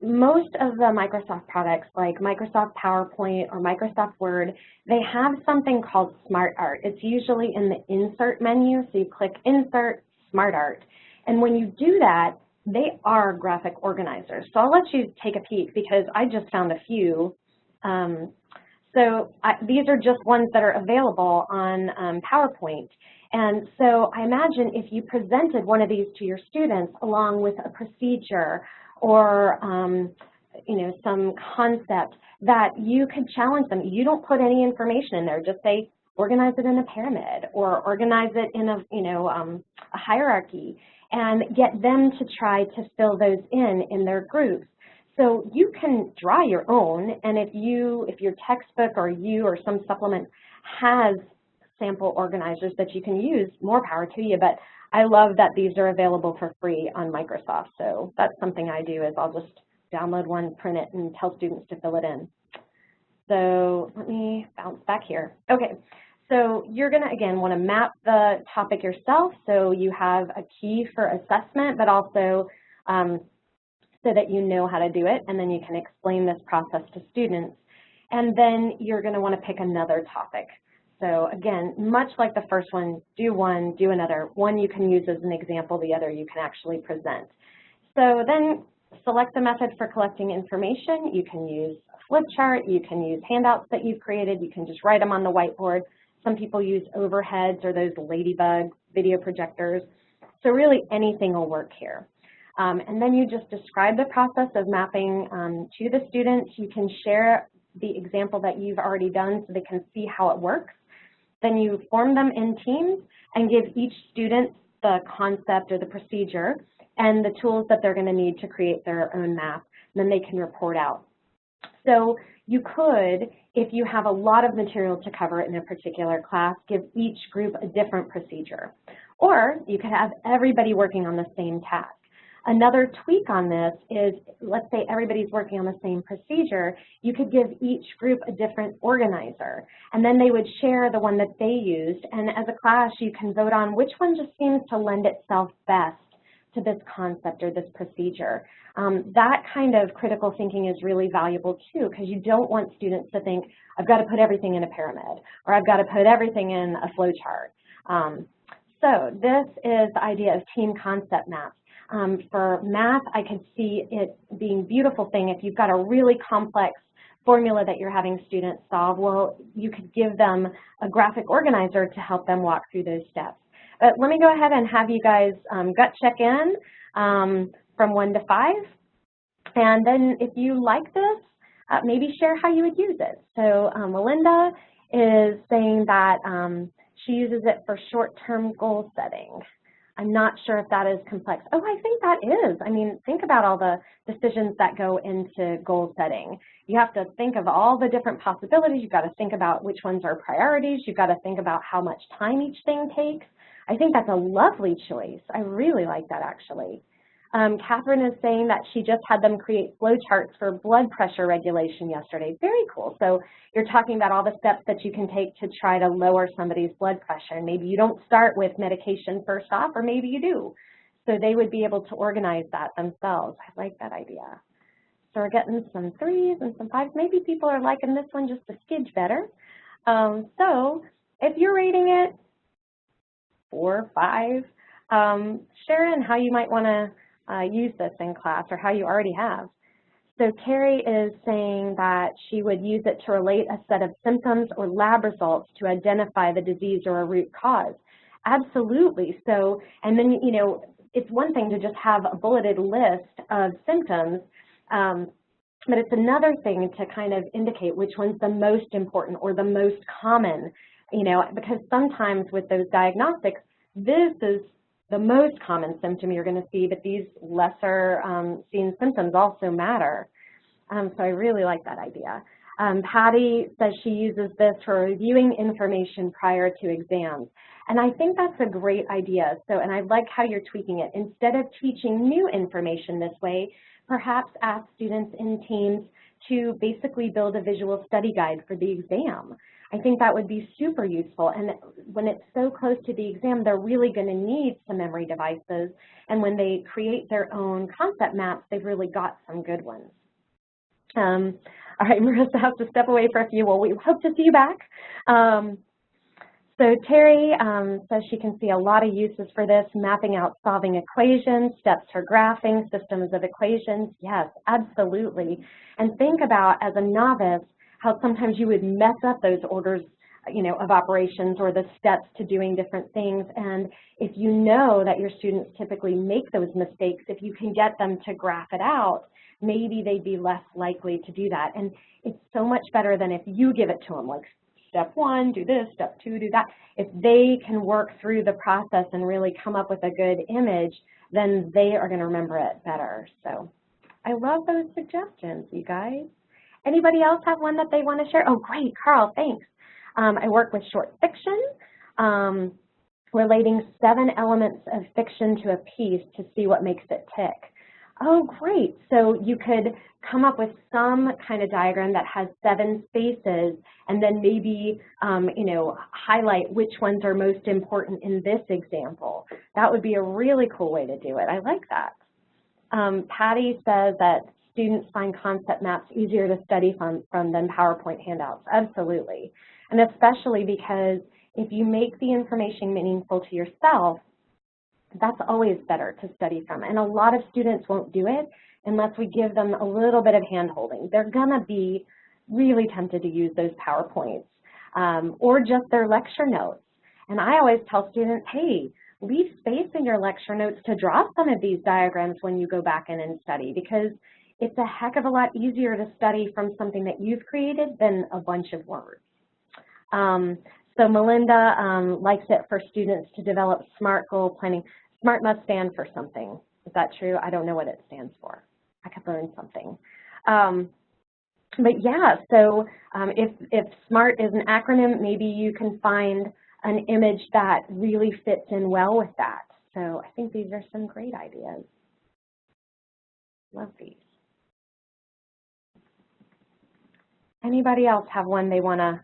most of the Microsoft products, like Microsoft PowerPoint or Microsoft Word, they have something called Smart Art. It's usually in the Insert menu, so you click Insert, Smart Art. And when you do that, they are graphic organizers. So I'll let you take a peek because I just found a few. So these are just ones that are available on PowerPoint. And so I imagine if you presented one of these to your students along with a procedure or you know, some concept that you could challenge them. You don't put any information in there. Just say, organize it in a pyramid or organize it in a, you know, a hierarchy, and get them to try to fill those in their groups. So you can draw your own, and if your textbook or some supplement has sample organizers that you can use, more power to you. But I love that these are available for free on Microsoft. So that's something I do, is I'll just download one, print it, and tell students to fill it in. So let me bounce back here. Okay, so you're going to, again, want to map the topic yourself so you have a key for assessment, but also so that you know how to do it, and then you can explain this process to students. And then you're going to want to pick another topic. So again, much like the first one, do one, do another. One you can use as an example, the other you can actually present. So then select the method for collecting information. You can use a flip chart, you can use handouts that you've created, you can just write them on the whiteboard. Some people use overheads or those ladybug video projectors. So really anything will work here. And then you just describe the process of mapping to the students. You can share the example that you've already done so they can see how it works. Then you form them in teams and give each student the concept or the procedure and the tools that they're going to need to create their own map, and then they can report out. So you could, if you have a lot of material to cover in a particular class, give each group a different procedure. Or you could have everybody working on the same task. Another tweak on this is, let's say everybody's working on the same procedure, you could give each group a different organizer, and then they would share the one that they used, and as a class you can vote on which one just seems to lend itself best to this concept or this procedure. That kind of critical thinking is really valuable too, because you don't want students to think, I've got to put everything in a pyramid, or I've got to put everything in a flow chart. So this is the idea of team concept maps. For math, I could see it being a beautiful thing if you've got a really complex formula that you're having students solve. Well, you could give them a graphic organizer to help them walk through those steps. But let me go ahead and have you guys gut check in from 1 to 5. And then if you like this, maybe share how you would use it. So Melinda is saying that she uses it for short-term goal setting. I'm not sure if that is complex. Oh, I think that is. I mean, think about all the decisions that go into goal setting. You have to think of all the different possibilities. You've got to think about which ones are priorities. You've got to think about how much time each thing takes. I think that's a lovely choice. I really like that, actually. Catherine is saying that she just had them create flow charts for blood pressure regulation yesterday. Very cool. So you're talking about all the steps that you can take to try to lower somebody's blood pressure. And maybe you don't start with medication first off, or maybe you do. So they would be able to organize that themselves. I like that idea. So we're getting some 3s and some 5s. Maybe people are liking this one just a skidge better. So if you're rating it 4 or 5, share in how you might want to use this in class, or how you already have. So Carrie is saying that she would use it to relate a set of symptoms or lab results to identify the disease or a root cause. Absolutely. So, and then, you know, it's one thing to just have a bulleted list of symptoms, but it's another thing to kind of indicate which one's the most important or the most common, you know, because sometimes with those diagnostics, this is the most common symptom you're going to see, but these lesser seen symptoms also matter. So I really like that idea. Patty says she uses this for reviewing information prior to exams. And I think that's a great idea. So, and I like how you're tweaking it. Instead of teaching new information this way, perhaps ask students in teams to basically build a visual study guide for the exam. I think that would be super useful, and when it's so close to the exam, they're really going to need some memory devices, and when they create their own concept maps, they've really got some good ones. All right, Marissa has to step away for a few. Well, we hope to see you back. So Terry says she can see a lot of uses for this, mapping out solving equations, steps for graphing, systems of equations. Yes, absolutely. And think about, as a novice, how sometimes you would mess up those orders, you know, of operations or the steps to doing different things. And if you know that your students typically make those mistakes, if you can get them to graph it out, maybe they'd be less likely to do that. And it's so much better than if you give it to them, like step 1, do this, step 2, do that. If they can work through the process and really come up with a good image, then they are going to remember it better. So I love those suggestions, you guys. Anybody else have one that they want to share? Oh, great, Carl, thanks. I work with short fiction, relating 7 elements of fiction to a piece to see what makes it tick. Oh, great. So you could come up with some kind of diagram that has 7 spaces and then maybe, you know, highlight which ones are most important in this example. That would be a really cool way to do it. I like that. Patty says that students find concept maps easier to study from than PowerPoint handouts. Absolutely. And especially because if you make the information meaningful to yourself, that's always better to study from. And a lot of students won't do it unless we give them a little bit of hand-holding. They're going to be really tempted to use those PowerPoints or just their lecture notes. And I always tell students, hey, leave space in your lecture notes to draw some of these diagrams when you go back in and study, because it's a heck of a lot easier to study from something that you've created than a bunch of words. So Melinda likes it for students to develop SMART goal planning. SMART must stand for something. Is that true? I don't know what it stands for. I could learn something. But yeah, so if SMART is an acronym, maybe you can find an image that really fits in well with that. So I think these are some great ideas. Love these. Anybody else have one they want to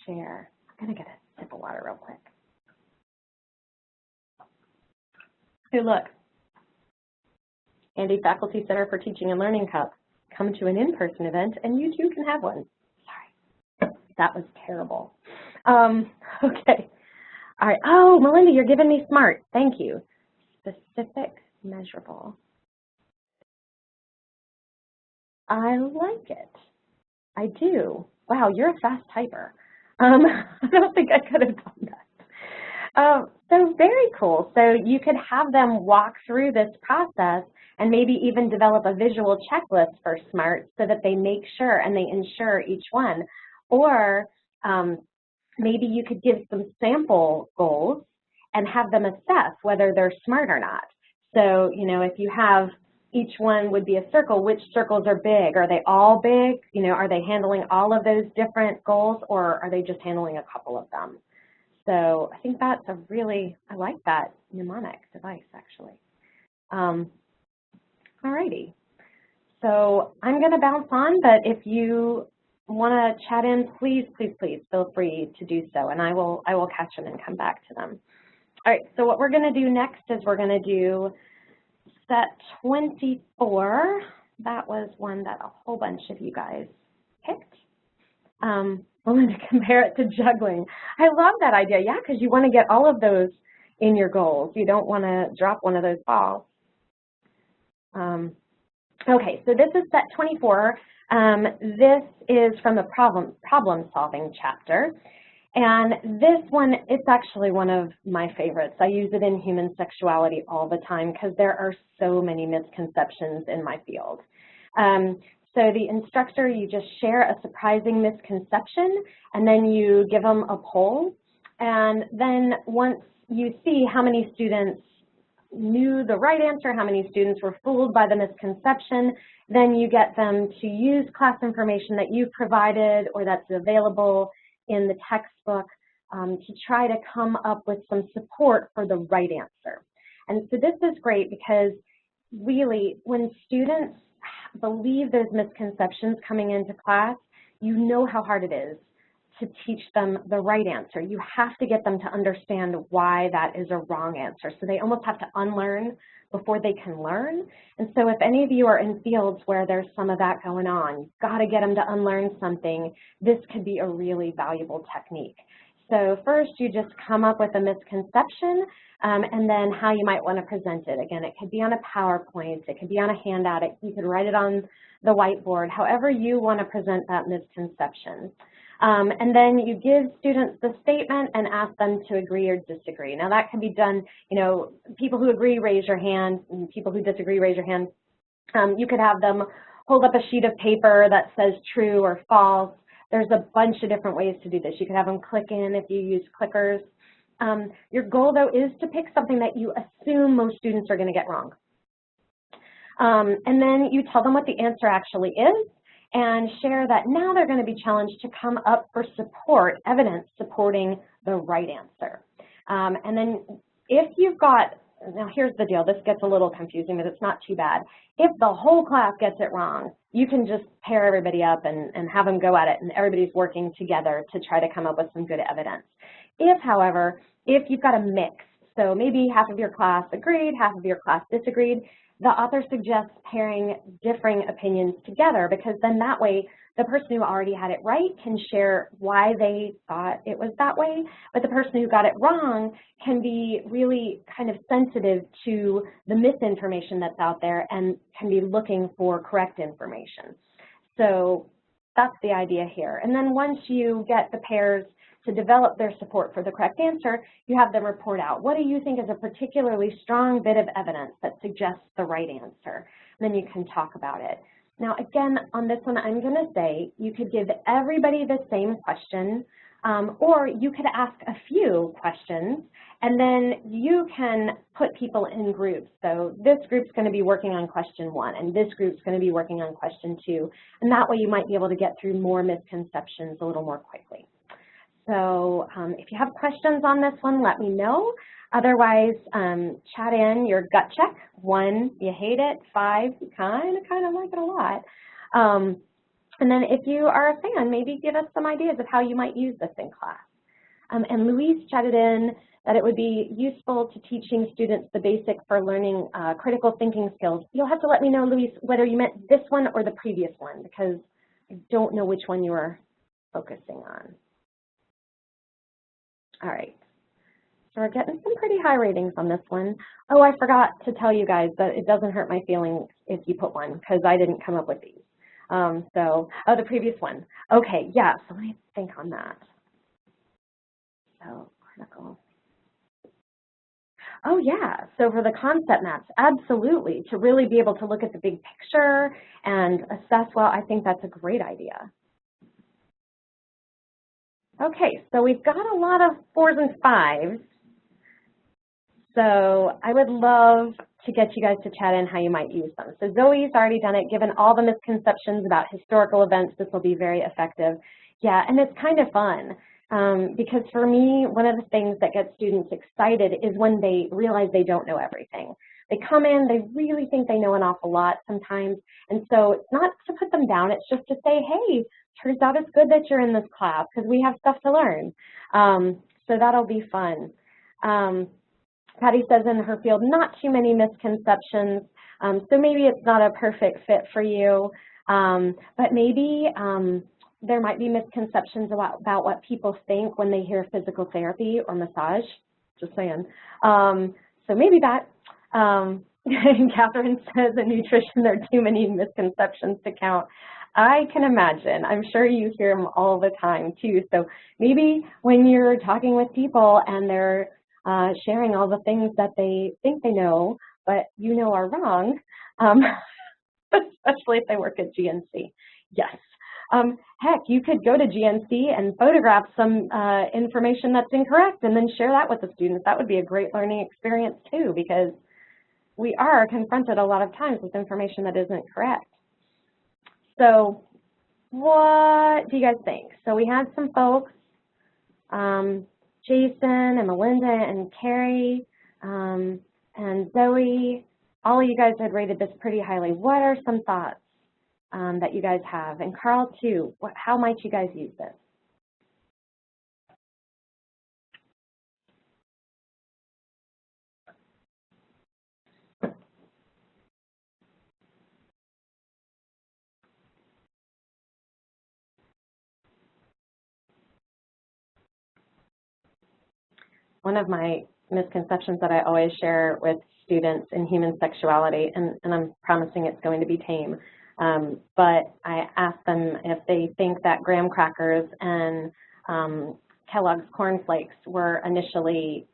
share? I'm going to get a sip of water real quick. Hey, look. Andy Faculty Center for Teaching and Learning Cup. Come to an in-person event, and you too can have one. Sorry, that was terrible. Okay. All right. Oh, Melinda, you're giving me SMART. Thank you. Specific, measurable. I like it. I do. Wow, you're a fast typer. I don't think I could have done that. So very cool. So you could have them walk through this process and maybe even develop a visual checklist for SMART so that they make sure and they ensure each one. Or maybe you could give some sample goals and have them assess whether they're SMART or not. So, you know, if you have each one would be a circle, which circles are big? Are they all big? You know, are they handling all of those different goals, or are they just handling a couple of them? So I think that's a really, I like that mnemonic device actually. Alrighty. So I'm going to bounce on, but if you want to chat in, please, please, please feel free to do so, and I will catch them and come back to them. All right, so what we're going to do next is we're going to do set 24. That was one that a whole bunch of you guys picked. I'm going to compare it to juggling. I love that idea, yeah, because you want to get all of those in your goals. You don't want to drop one of those balls. Okay, so this is set 24. This is from the problem solving chapter. And this one, it's actually one of my favorites. I use it in human sexuality all the time because there are so many misconceptions in my field. So the instructor, you just share a surprising misconception, and then you give them a poll. And then once you see how many students knew the right answer, how many students were fooled by the misconception, then you get them to use class information that you've provided or that's available in the textbook to try to come up with some support for the right answer. And so this is great because really when students believe those misconceptions coming into class, you know how hard it is to teach them the right answer. You have to get them to understand why that is a wrong answer. So they almost have to unlearn before they can learn. And so if any of you are in fields where there's some of that going on, you've got to get them to unlearn something, this could be a really valuable technique. So first, you just come up with a misconception and then how you might want to present it. Again, it could be on a PowerPoint, it could be on a handout, you could write it on the whiteboard, however you want to present that misconception. And then you give students the statement and ask them to agree or disagree. Now that can be done, you know, people who agree, raise your hand, and people who disagree, raise your hand. You could have them hold up a sheet of paper that says true or false. There's a bunch of different ways to do this. You could have them click in if you use clickers. Your goal, though, is to pick something that you assume most students are going to get wrong. And then you tell them what the answer actually is and share that now they're going to be challenged to come up for support, evidence supporting the right answer. And then if you've got, now here's the deal, this gets a little confusing, but it's not too bad. If the whole class gets it wrong, you can just pair everybody up and have them go at it, and everybody's working together to try to come up with some good evidence. If, however, if you've got a mix, so maybe half of your class agreed, half of your class disagreed, the author suggests pairing differing opinions together, because then that way the person who already had it right can share why they thought it was that way, but the person who got it wrong can be really kind of sensitive to the misinformation that's out there and can be looking for correct information. So that's the idea here. And then once you get the pairs to develop their support for the correct answer, you have them report out. What do you think is a particularly strong bit of evidence that suggests the right answer? And then you can talk about it. Now, again, on this one, I'm going to say you could give everybody the same question, or you could ask a few questions, and then you can put people in groups. So this group's going to be working on question 1, and this group's going to be working on question 2, and that way you might be able to get through more misconceptions a little more quickly. So if you have questions on this one, let me know. Otherwise, chat in your gut check. 1, you hate it. 5, you kind of like it a lot. And then if you are a fan, maybe give us some ideas of how you might use this in class. And Louise chatted in that it would be useful to teaching students the basic for learning critical thinking skills. You'll have to let me know, Louise, whether you meant this one or the previous one, because I don't know which one you were focusing on. All right, so we're getting some pretty high ratings on this one. Oh, I forgot to tell you guys that it doesn't hurt my feelings if you put 1, because I didn't come up with these. Oh, the previous one. Okay, yeah, so let me think on that. So, critical. Oh, yeah, so for the concept maps, absolutely, to really be able to look at the big picture and assess, well, I think that's a great idea. Okay, so we've got a lot of 4s and 5s. So I would love to get you guys to chat in how you might use them. So Zoe's already done it. Given all the misconceptions about historical events, this will be very effective. Yeah, and it's kind of fun because for me, one of the things that gets students excited is when they realize they don't know everything. They come in, they really think they know an awful lot sometimes, and so it's not to put them down, it's just to say, hey, turns out it's good that you're in this class because we have stuff to learn. So that'll be fun. Patty says in her field, not too many misconceptions, so maybe it's not a perfect fit for you, but maybe there might be misconceptions about what people think when they hear physical therapy or massage, just saying. So maybe that. Catherine says in nutrition there are too many misconceptions to count. I can imagine. I'm sure you hear them all the time too. So maybe when you're talking with people and they're sharing all the things that they think they know, but you know are wrong, especially if they work at GNC. Yes. Heck, you could go to GNC and photograph some information that's incorrect and then share that with the students. That would be a great learning experience too, because we are confronted a lot of times with information that isn't correct. So what do you guys think? So we had some folks, Jason and Melinda and Carrie and Zoe, all of you guys had rated this pretty highly. What are some thoughts that you guys have? And Carl too, how might you guys use this? one of my misconceptions that I always share with students in human sexuality, and I'm promising it's going to be tame, but I ask them if they think that graham crackers and Kellogg's Corn Flakes were initially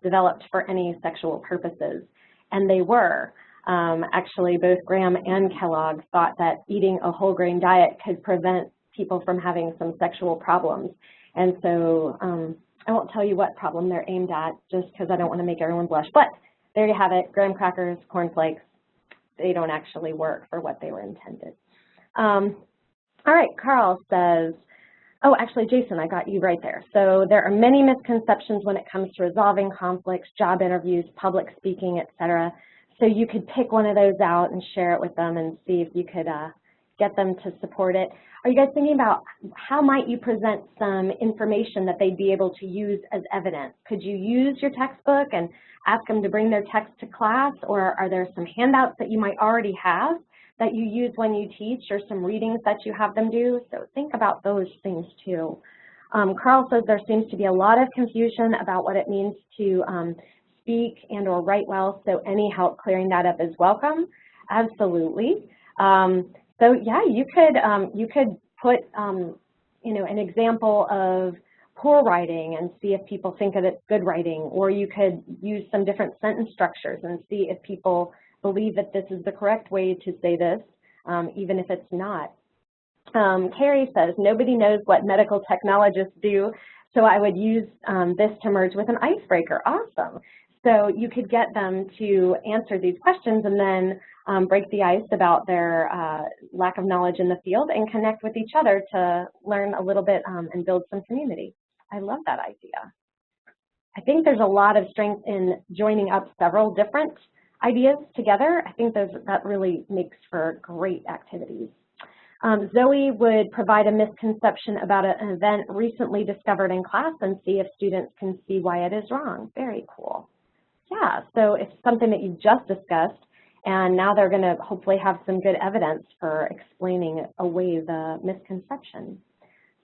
developed for any sexual purposes, and they were. Actually, both Graham and Kellogg thought that eating a whole grain diet could prevent people from having some sexual problems. And so I won't tell you what problem they're aimed at just because I don't want to make everyone blush. But there you have it, graham crackers, corn flakes, they don't actually work for what they were intended. All right, Carl says, oh, actually, Jason, I got you right there. So there are many misconceptions when it comes to resolving conflicts, job interviews, public speaking, etc. So you could pick one of those out and share it with them and see if you could get them to support it. Are you guys thinking about how might you present some information that they'd be able to use as evidence? Could you use your textbook and ask them to bring their text to class, or are there some handouts that you might already have that you use when you teach, or some readings that you have them do? So think about those things too. Carl says there seems to be a lot of confusion about what it means to speak and or write well, so any help clearing that up is welcome. Absolutely. So yeah, you could put you know, an example of poor writing and see if people think that it's good writing, or you could use some different sentence structures and see if people believe that this is the correct way to say this, even if it's not. Carrie says, nobody knows what medical technologists do, so I would use this to merge with an icebreaker. Awesome. So you could get them to answer these questions and then break the ice about their lack of knowledge in the field and connect with each other to learn a little bit and build some community. I love that idea. I think there's a lot of strength in joining up several different ideas together. I think that really makes for great activities. Zoe would provide a misconception about an event recently discovered in class and see if students can see why it is wrong. Very cool. Yeah, so it's something that you just discussed, and now they're going to hopefully have some good evidence for explaining away the misconception.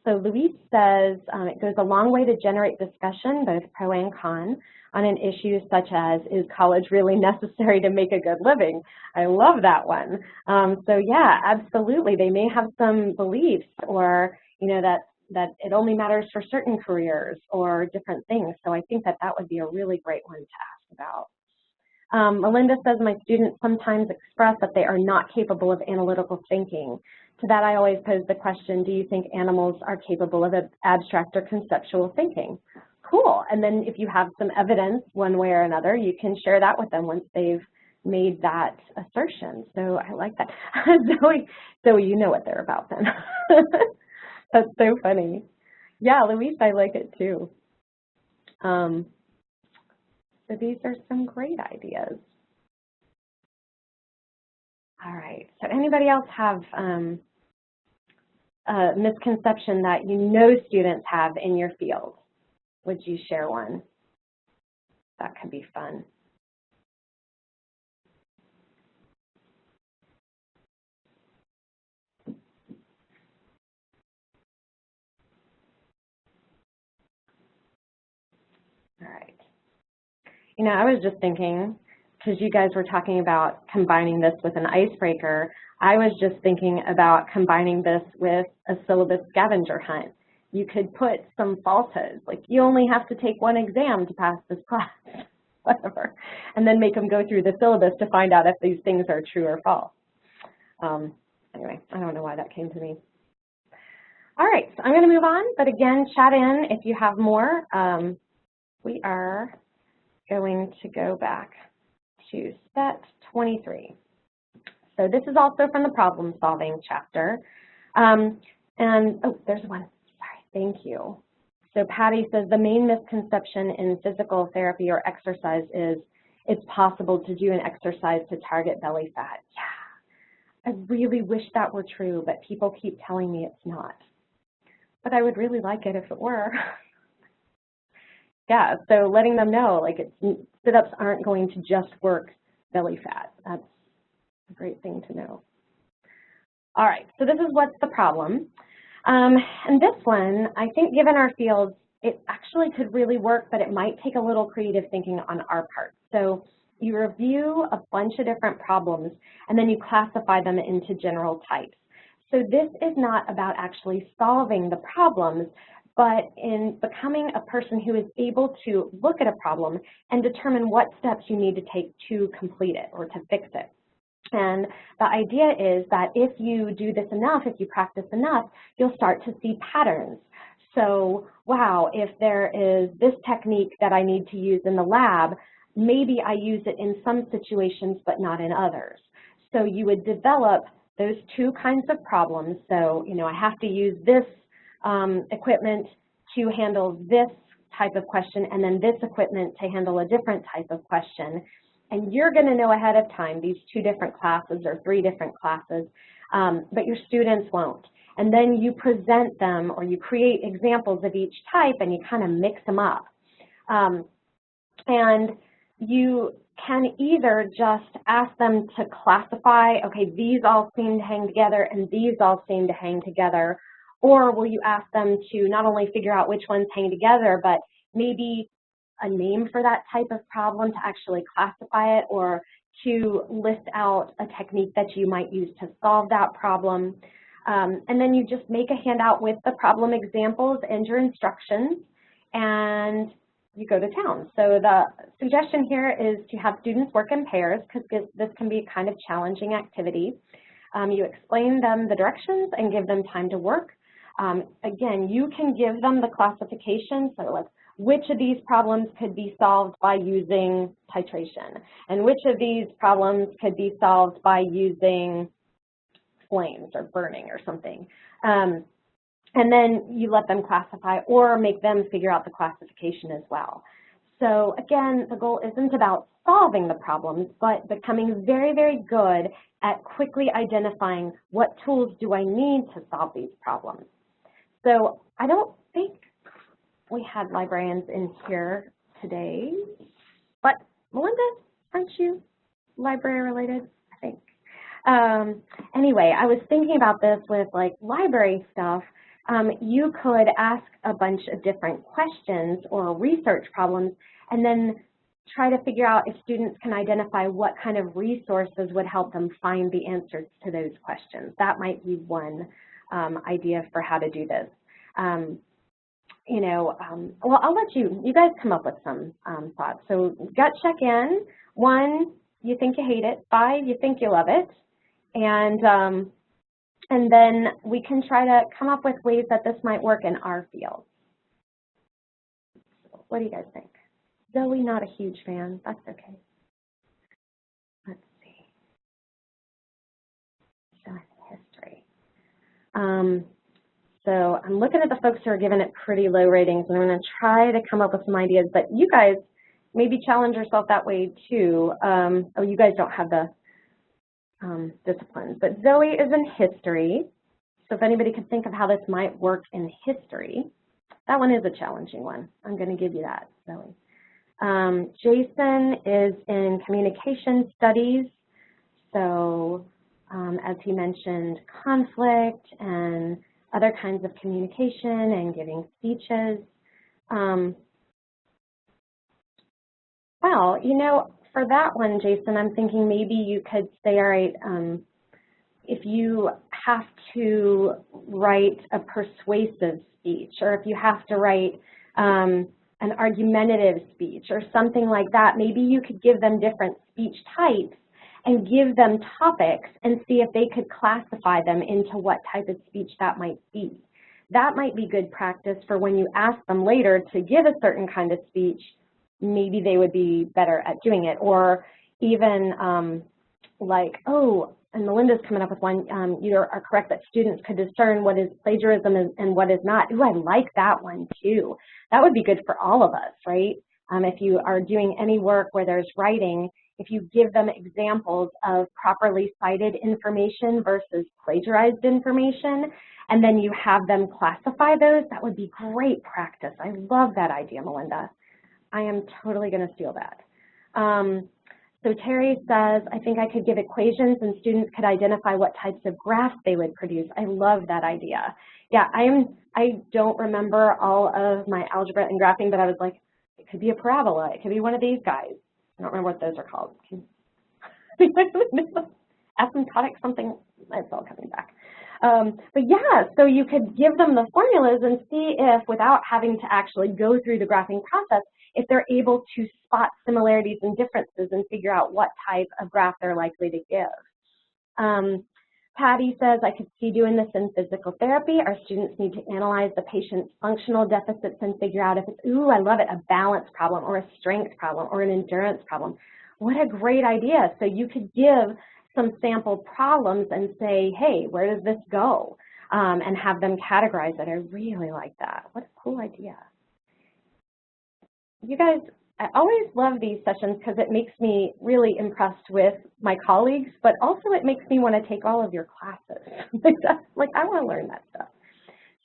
So Luis says it goes a long way to generate discussion, both pro and con, on an issue such as, is college really necessary to make a good living? I love that one. So yeah, absolutely. They may have some beliefs, or you know, that it only matters for certain careers or different things. So I think that would be a really great one to ask about. Melinda says, my students sometimes express that they are not capable of analytical thinking. To that, I always pose the question, do you think animals are capable of abstract or conceptual thinking? Cool. And then if you have some evidence one way or another, you can share that with them once they've made that assertion. So I like that. Zoe, you know what they're about then. That's so funny. Yeah, Luis, I like it too. So these are some great ideas. All right, so anybody else have a misconception that you know students have in your field? Would you share one? That could be fun. All right. You know, I was just thinking, because you guys were talking about combining this with an icebreaker, I was just thinking about combining this with a syllabus scavenger hunt. You could put some falsehoods, like you only have to take one exam to pass this class, whatever, and then make them go through the syllabus to find out if these things are true or false. Anyway, I don't know why that came to me. All right, so I'm going to move on, but again, chat in if you have more. We are going to go back to set 23. So this is also from the problem solving chapter. And oh, there's one. Sorry, thank you. So Patty says the main misconception in physical therapy or exercise is it's possible to do an exercise to target belly fat. Yeah, I really wish that were true, but people keep telling me it's not. But I would really like it if it were. Yeah, so letting them know, like, sit-ups aren't going to just work belly fat. That's a great thing to know. All right, so this is what's the problem. And this one, I think given our fields, it actually could really work, but it might take a little creative thinking on our part. So you review a bunch of different problems, and then you classify them into general types. So this is not about actually solving the problems, but in becoming a person who is able to look at a problem and determine what steps you need to take to complete it or to fix it. And the idea is that if you do this enough, if you practice enough, you'll start to see patterns. So, wow, if there is this technique that I need to use in the lab, maybe I use it in some situations but not in others. So you would develop those two kinds of problems. So, you know, I have to use this equipment to handle this type of question, and then this equipment to handle a different type of question. And you're going to know ahead of time these two different classes or three different classes, but your students won't. And then you present them, or you create examples of each type, and you kind of mix them up. And you can either just ask them to classify, okay, these all seem to hang together and these all seem to hang together, or will you ask them to not only figure out which ones hang together, but maybe a name for that type of problem to actually classify it, or to list out a technique that you might use to solve that problem. And then you just make a handout with the problem examples and your instructions, and you go to town. So the suggestion here is to have students work in pairs, because this can be a kind of challenging activity. You explain them the directions and give them time to work. Again, you can give them the classification, so like which of these problems could be solved by using titration, and which of these problems could be solved by using flames or burning or something. And then you let them classify or make them figure out the classification as well. So again, the goal isn't about solving the problems, but becoming very, very good at quickly identifying what tools do I need to solve these problems. So I don't think we had librarians in here today, but Melinda, aren't you library related? I think. Anyway, I was thinking about this with like library stuff. You could ask a bunch of different questions or research problems, and then try to figure out if students can identify what kind of resources would help them find the answers to those questions. That might be one idea for how to do this. Well, I'll let you guys come up with some thoughts. So gut check in. 1, you think you hate it. 5, you think you love it. And then we can try to come up with ways that this might work in our field. What do you guys think? Zoe, not a huge fan. That's okay. Let's see. History. So I'm looking at the folks who are giving it pretty low ratings, and I'm going to try to come up with some ideas. But you guys maybe challenge yourself that way too. Oh, you guys don't have the disciplines, but Zoe is in history. So if anybody could think of how this might work in history, that one is a challenging one. I'm going to give you that, Zoe. Jason is in communication studies. So as he mentioned, conflict and other kinds of communication and giving speeches. Well, you know, for that one, Jason, I'm thinking maybe you could say, all right, if you have to write a persuasive speech, or if you have to write an argumentative speech or something like that, maybe you could give them different speech types and give them topics and see if they could classify them into what type of speech that might be. That might be good practice for when you ask them later to give a certain kind of speech, maybe they would be better at doing it. Or even like, oh, and Melinda's coming up with one, you are correct that students could discern what is plagiarism and what is not. Ooh, I like that one too. That would be good for all of us, right? If you are doing any work where there's writing, if you give them examples of properly cited information versus plagiarized information, and then you have them classify those, that would be great practice. I love that idea, Melinda. I am totally going to steal that. So Terry says, I think I could give equations and students could identify what types of graphs they would produce. I love that idea. Yeah, I don't remember all of my algebra and graphing, but I was like, it could be a parabola. It could be one of these guys. I don't remember what those are called. Asymptotic something. It's all coming back. But yeah, so you could give them the formulas and see if, without having to actually go through the graphing process, if they're able to spot similarities and differences and figure out what type of graph they're likely to give. Patty says, I could see doing this in physical therapy. Our students need to analyze the patient's functional deficits and figure out if it's, ooh, I love it, a balance problem or a strength problem or an endurance problem. What a great idea. So you could give some sample problems and say, hey, where does this go? And have them categorize it. I really like that. What a cool idea. You guys, I always love these sessions because it makes me really impressed with my colleagues, but also it makes me want to take all of your classes. Like, I want to learn that stuff.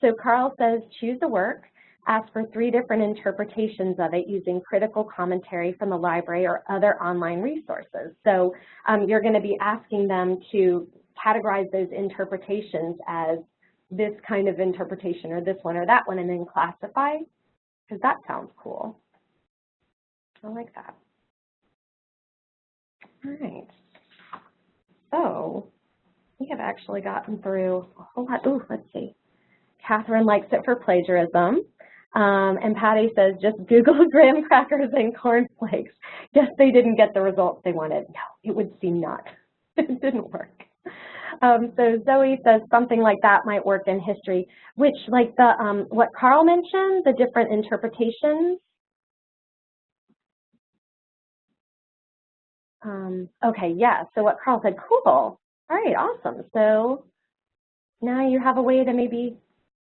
So Carl says, choose the work, ask for 3 different interpretations of it using critical commentary from the library or other online resources. So you're going to be asking them to categorize those interpretations as this kind of interpretation or this one or that one, and then classify, because that sounds cool. I like that. All right. So we have actually gotten through a whole lot. Ooh, let's see. Catherine likes it for plagiarism. And Patty says, just Google graham crackers and cornflakes. Guess they didn't get the results they wanted. No, it would seem not. It didn't work. So Zoe says something like that might work in history, which, like the what Carl mentioned, the different interpretations. Okay, yeah, so what Carl said, cool. All right, awesome. So now you have a way to maybe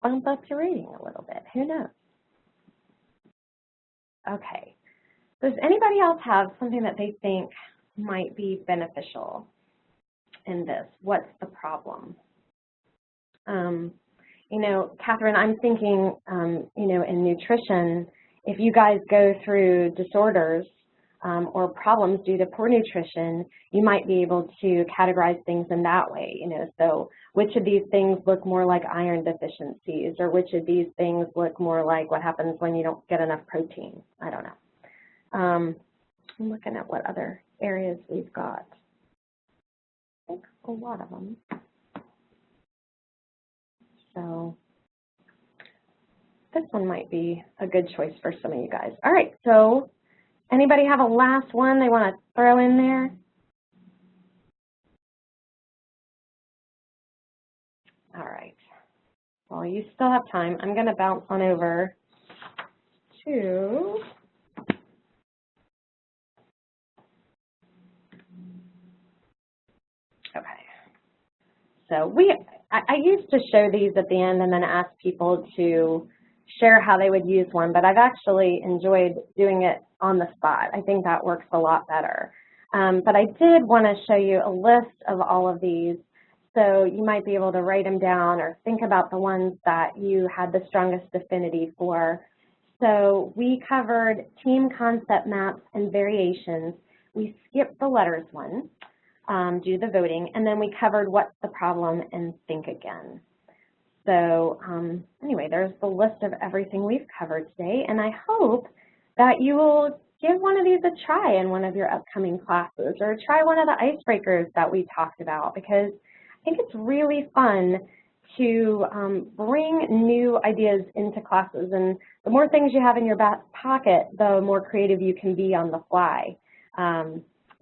bump up your rating a little bit. Who knows? Okay. Does anybody else have something that they think might be beneficial in this? What's the problem? You know, Catherine, I'm thinking, you know, in nutrition, if you guys go through disorders or problems due to poor nutrition, you might be able to categorize things in that way, you know, so which of these things look more like iron deficiencies, or which of these things look more like what happens when you don't get enough protein? I don't know. I'm looking at what other areas we've got. I think a lot of them. So this one might be a good choice for some of you guys. All right, so anybody have a last one they want to throw in there? All right. Well, you still have time. I'm going to bounce on over to So I used to show these at the end and then ask people to share how they would use one, but I've actually enjoyed doing it on the spot. I think that works a lot better. But I did want to show you a list of all of these, so you might be able to write them down or think about the ones that you had the strongest affinity for. So we covered team concept maps and variations. We skipped the letters one. Do the voting, and then we covered what's the problem and think again. So anyway, there's the list of everything we've covered today, and I hope that you will give one of these a try in one of your upcoming classes, or try one of the icebreakers that we talked about, because I think it's really fun to bring new ideas into classes, and the more things you have in your back pocket, the more creative you can be on the fly.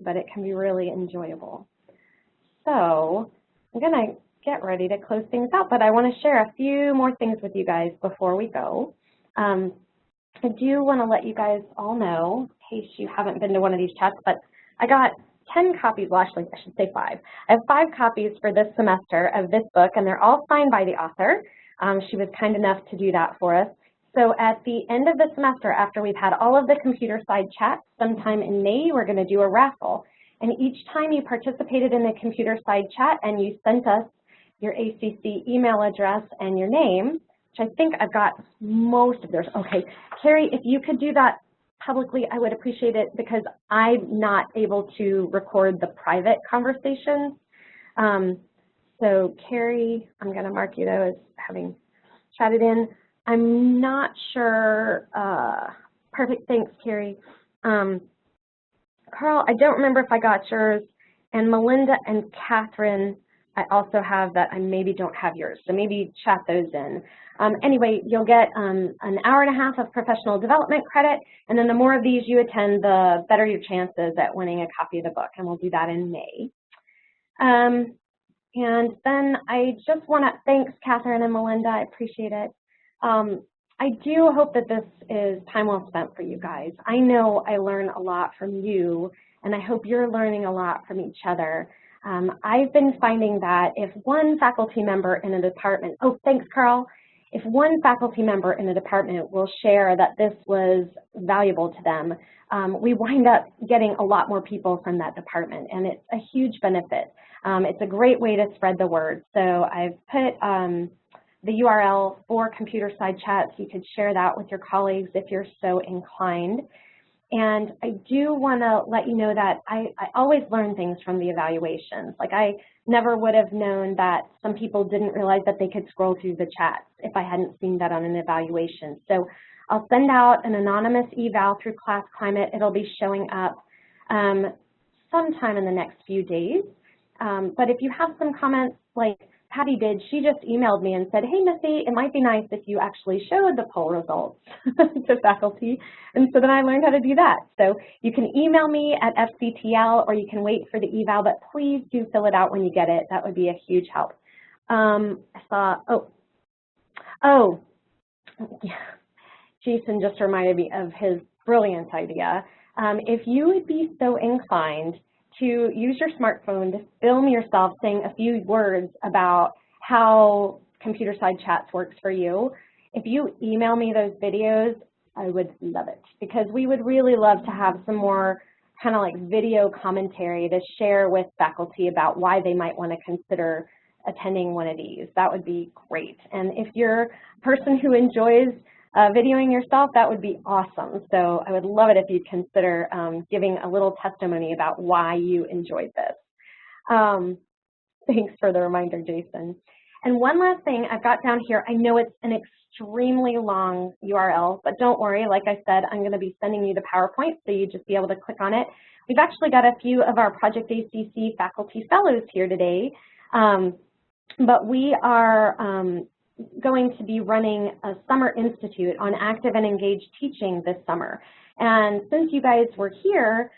But it can be really enjoyable. So I'm going to get ready to close things out, but I want to share a few more things with you guys before we go. I do want to let you guys all know, in case you haven't been to one of these chats, but I got 10 copies, well actually I should say 5. I have 5 copies for this semester of this book, and they're all signed by the author. She was kind enough to do that for us. So at the end of the semester, after we've had all of the Computerside chats, sometime in May, we're going to do a raffle. And each time you participated in the Computerside chat and you sent us your ACC email address and your name, which I think I've got most of theirs. Okay, Carrie, if you could do that publicly, I would appreciate it, because I'm not able to record the private conversations. So Carrie, I'm going to mark you though as having chatted in. I'm not sure. Perfect, thanks, Carrie. Carl, I don't remember if I got yours. And Melinda and Catherine, I also have that I maybe don't have yours, so maybe chat those in. Anyway, you'll get an hour and a half of professional development credit, and then the more of these you attend, the better your chances at winning a copy of the book, and we'll do that in May. And then I just want to, thanks Catherine and Melinda, I appreciate it. I do hope that this is time well spent for you guys. I know I learn a lot from you, and I hope you're learning a lot from each other. I've been finding that if one faculty member in a department, oh, thanks, Carl. If one faculty member in a department will share that this was valuable to them, we wind up getting a lot more people from that department, and it's a huge benefit. It's a great way to spread the word. So I've put the URL for Computerside chats. You could share that with your colleagues if you're so inclined. And I do want to let you know that I always learn things from the evaluations. Like I never would have known that some people didn't realize that they could scroll through the chats if I hadn't seen that on an evaluation. So I'll send out an anonymous eval through Class Climate. It'll be showing up sometime in the next few days. But if you have some comments like Patty did, she just emailed me and said, hey, Missi, it might be nice if you actually showed the poll results to faculty. And so then I learned how to do that. So you can email me at FCTL or you can wait for the eval, but please do fill it out when you get it. That would be a huge help. I saw, yeah. Jason just reminded me of his brilliant idea. If you would be so inclined to use your smartphone to film yourself saying a few words about how Computerside Chats works for you. If you email me those videos, I would love it because we would really love to have some more kind of like video commentary to share with faculty about why they might want to consider attending one of these. That would be great. And if you're a person who enjoys videoing yourself, that would be awesome. So I would love it if you'd consider giving a little testimony about why you enjoyed this. Thanks for the reminder, Jason. And one last thing I've got down here, I know it's an extremely long URL, but don't worry, like I said, I'm going to be sending you the PowerPoint, so you just be able to click on it. We've actually got a few of our Project ACC faculty fellows here today, but we are going to be running a summer institute on active and engaged teaching this summer. And since you guys were here,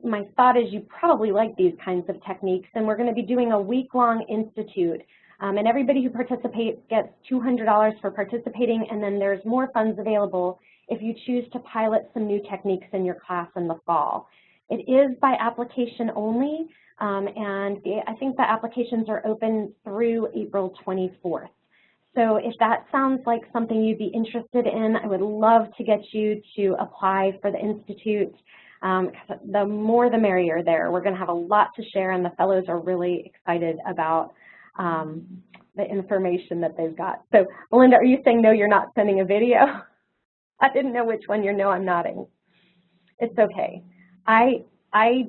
my thought is you probably like these kinds of techniques, and we're going to be doing a week-long institute. And everybody who participates gets $200 for participating, and then there's more funds available if you choose to pilot some new techniques in your class in the fall. It is by application only, and I think the applications are open through April 24th. So if that sounds like something you'd be interested in, I would love to get you to apply for the Institute. The more the merrier there. We're going to have a lot to share, and the fellows are really excited about the information that they've got. So Melinda, are you saying no, you're not sending a video? I didn't know which one. No, I'm nodding. It's okay. I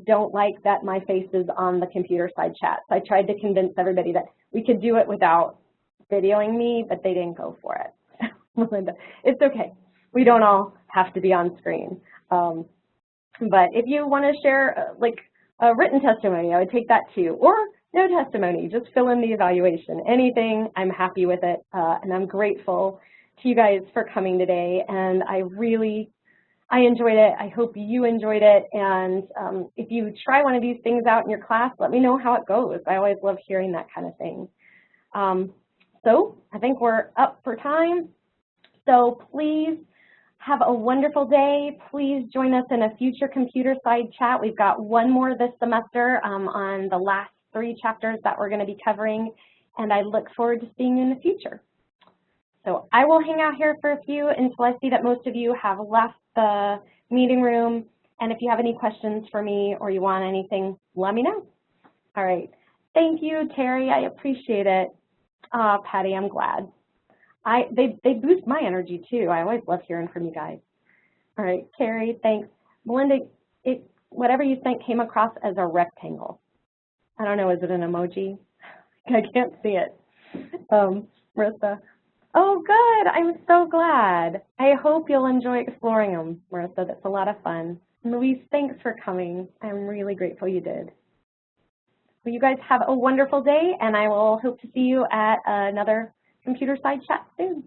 don't like that my face is on the Computerside chats. I tried to convince everybody that we could do it without videoing me, but they didn't go for it. Melinda, it's okay. We don't all have to be on screen. But if you want to share like a written testimony, I would take that too. Or no testimony, just fill in the evaluation. Anything, I'm happy with it. And I'm grateful to you guys for coming today. And I enjoyed it. I hope you enjoyed it. And if you try one of these things out in your class, let me know how it goes. I always love hearing that kind of thing. So I think we're up for time. So please have a wonderful day. Please join us in a future Computerside chat. We've got one more this semester on the last 3 chapters that we're going to be covering, and I look forward to seeing you in the future. So I will hang out here for a few until I see that most of you have left the meeting room. And if you have any questions for me or you want anything, let me know. All right. Thank you, Terry. I appreciate it. Patty, I'm glad. They boost my energy too. I always love hearing from you guys. All right, Carrie, thanks. Melinda, whatever you sent came across as a rectangle. I don't know, is it an emoji? I can't see it. Marissa, Oh, good. I'm so glad. I hope you'll enjoy exploring them, Marissa. That's a lot of fun. Louise, thanks for coming. I'm really grateful you did. Well, you guys have a wonderful day, and I will hope to see you at another Computerside chat soon.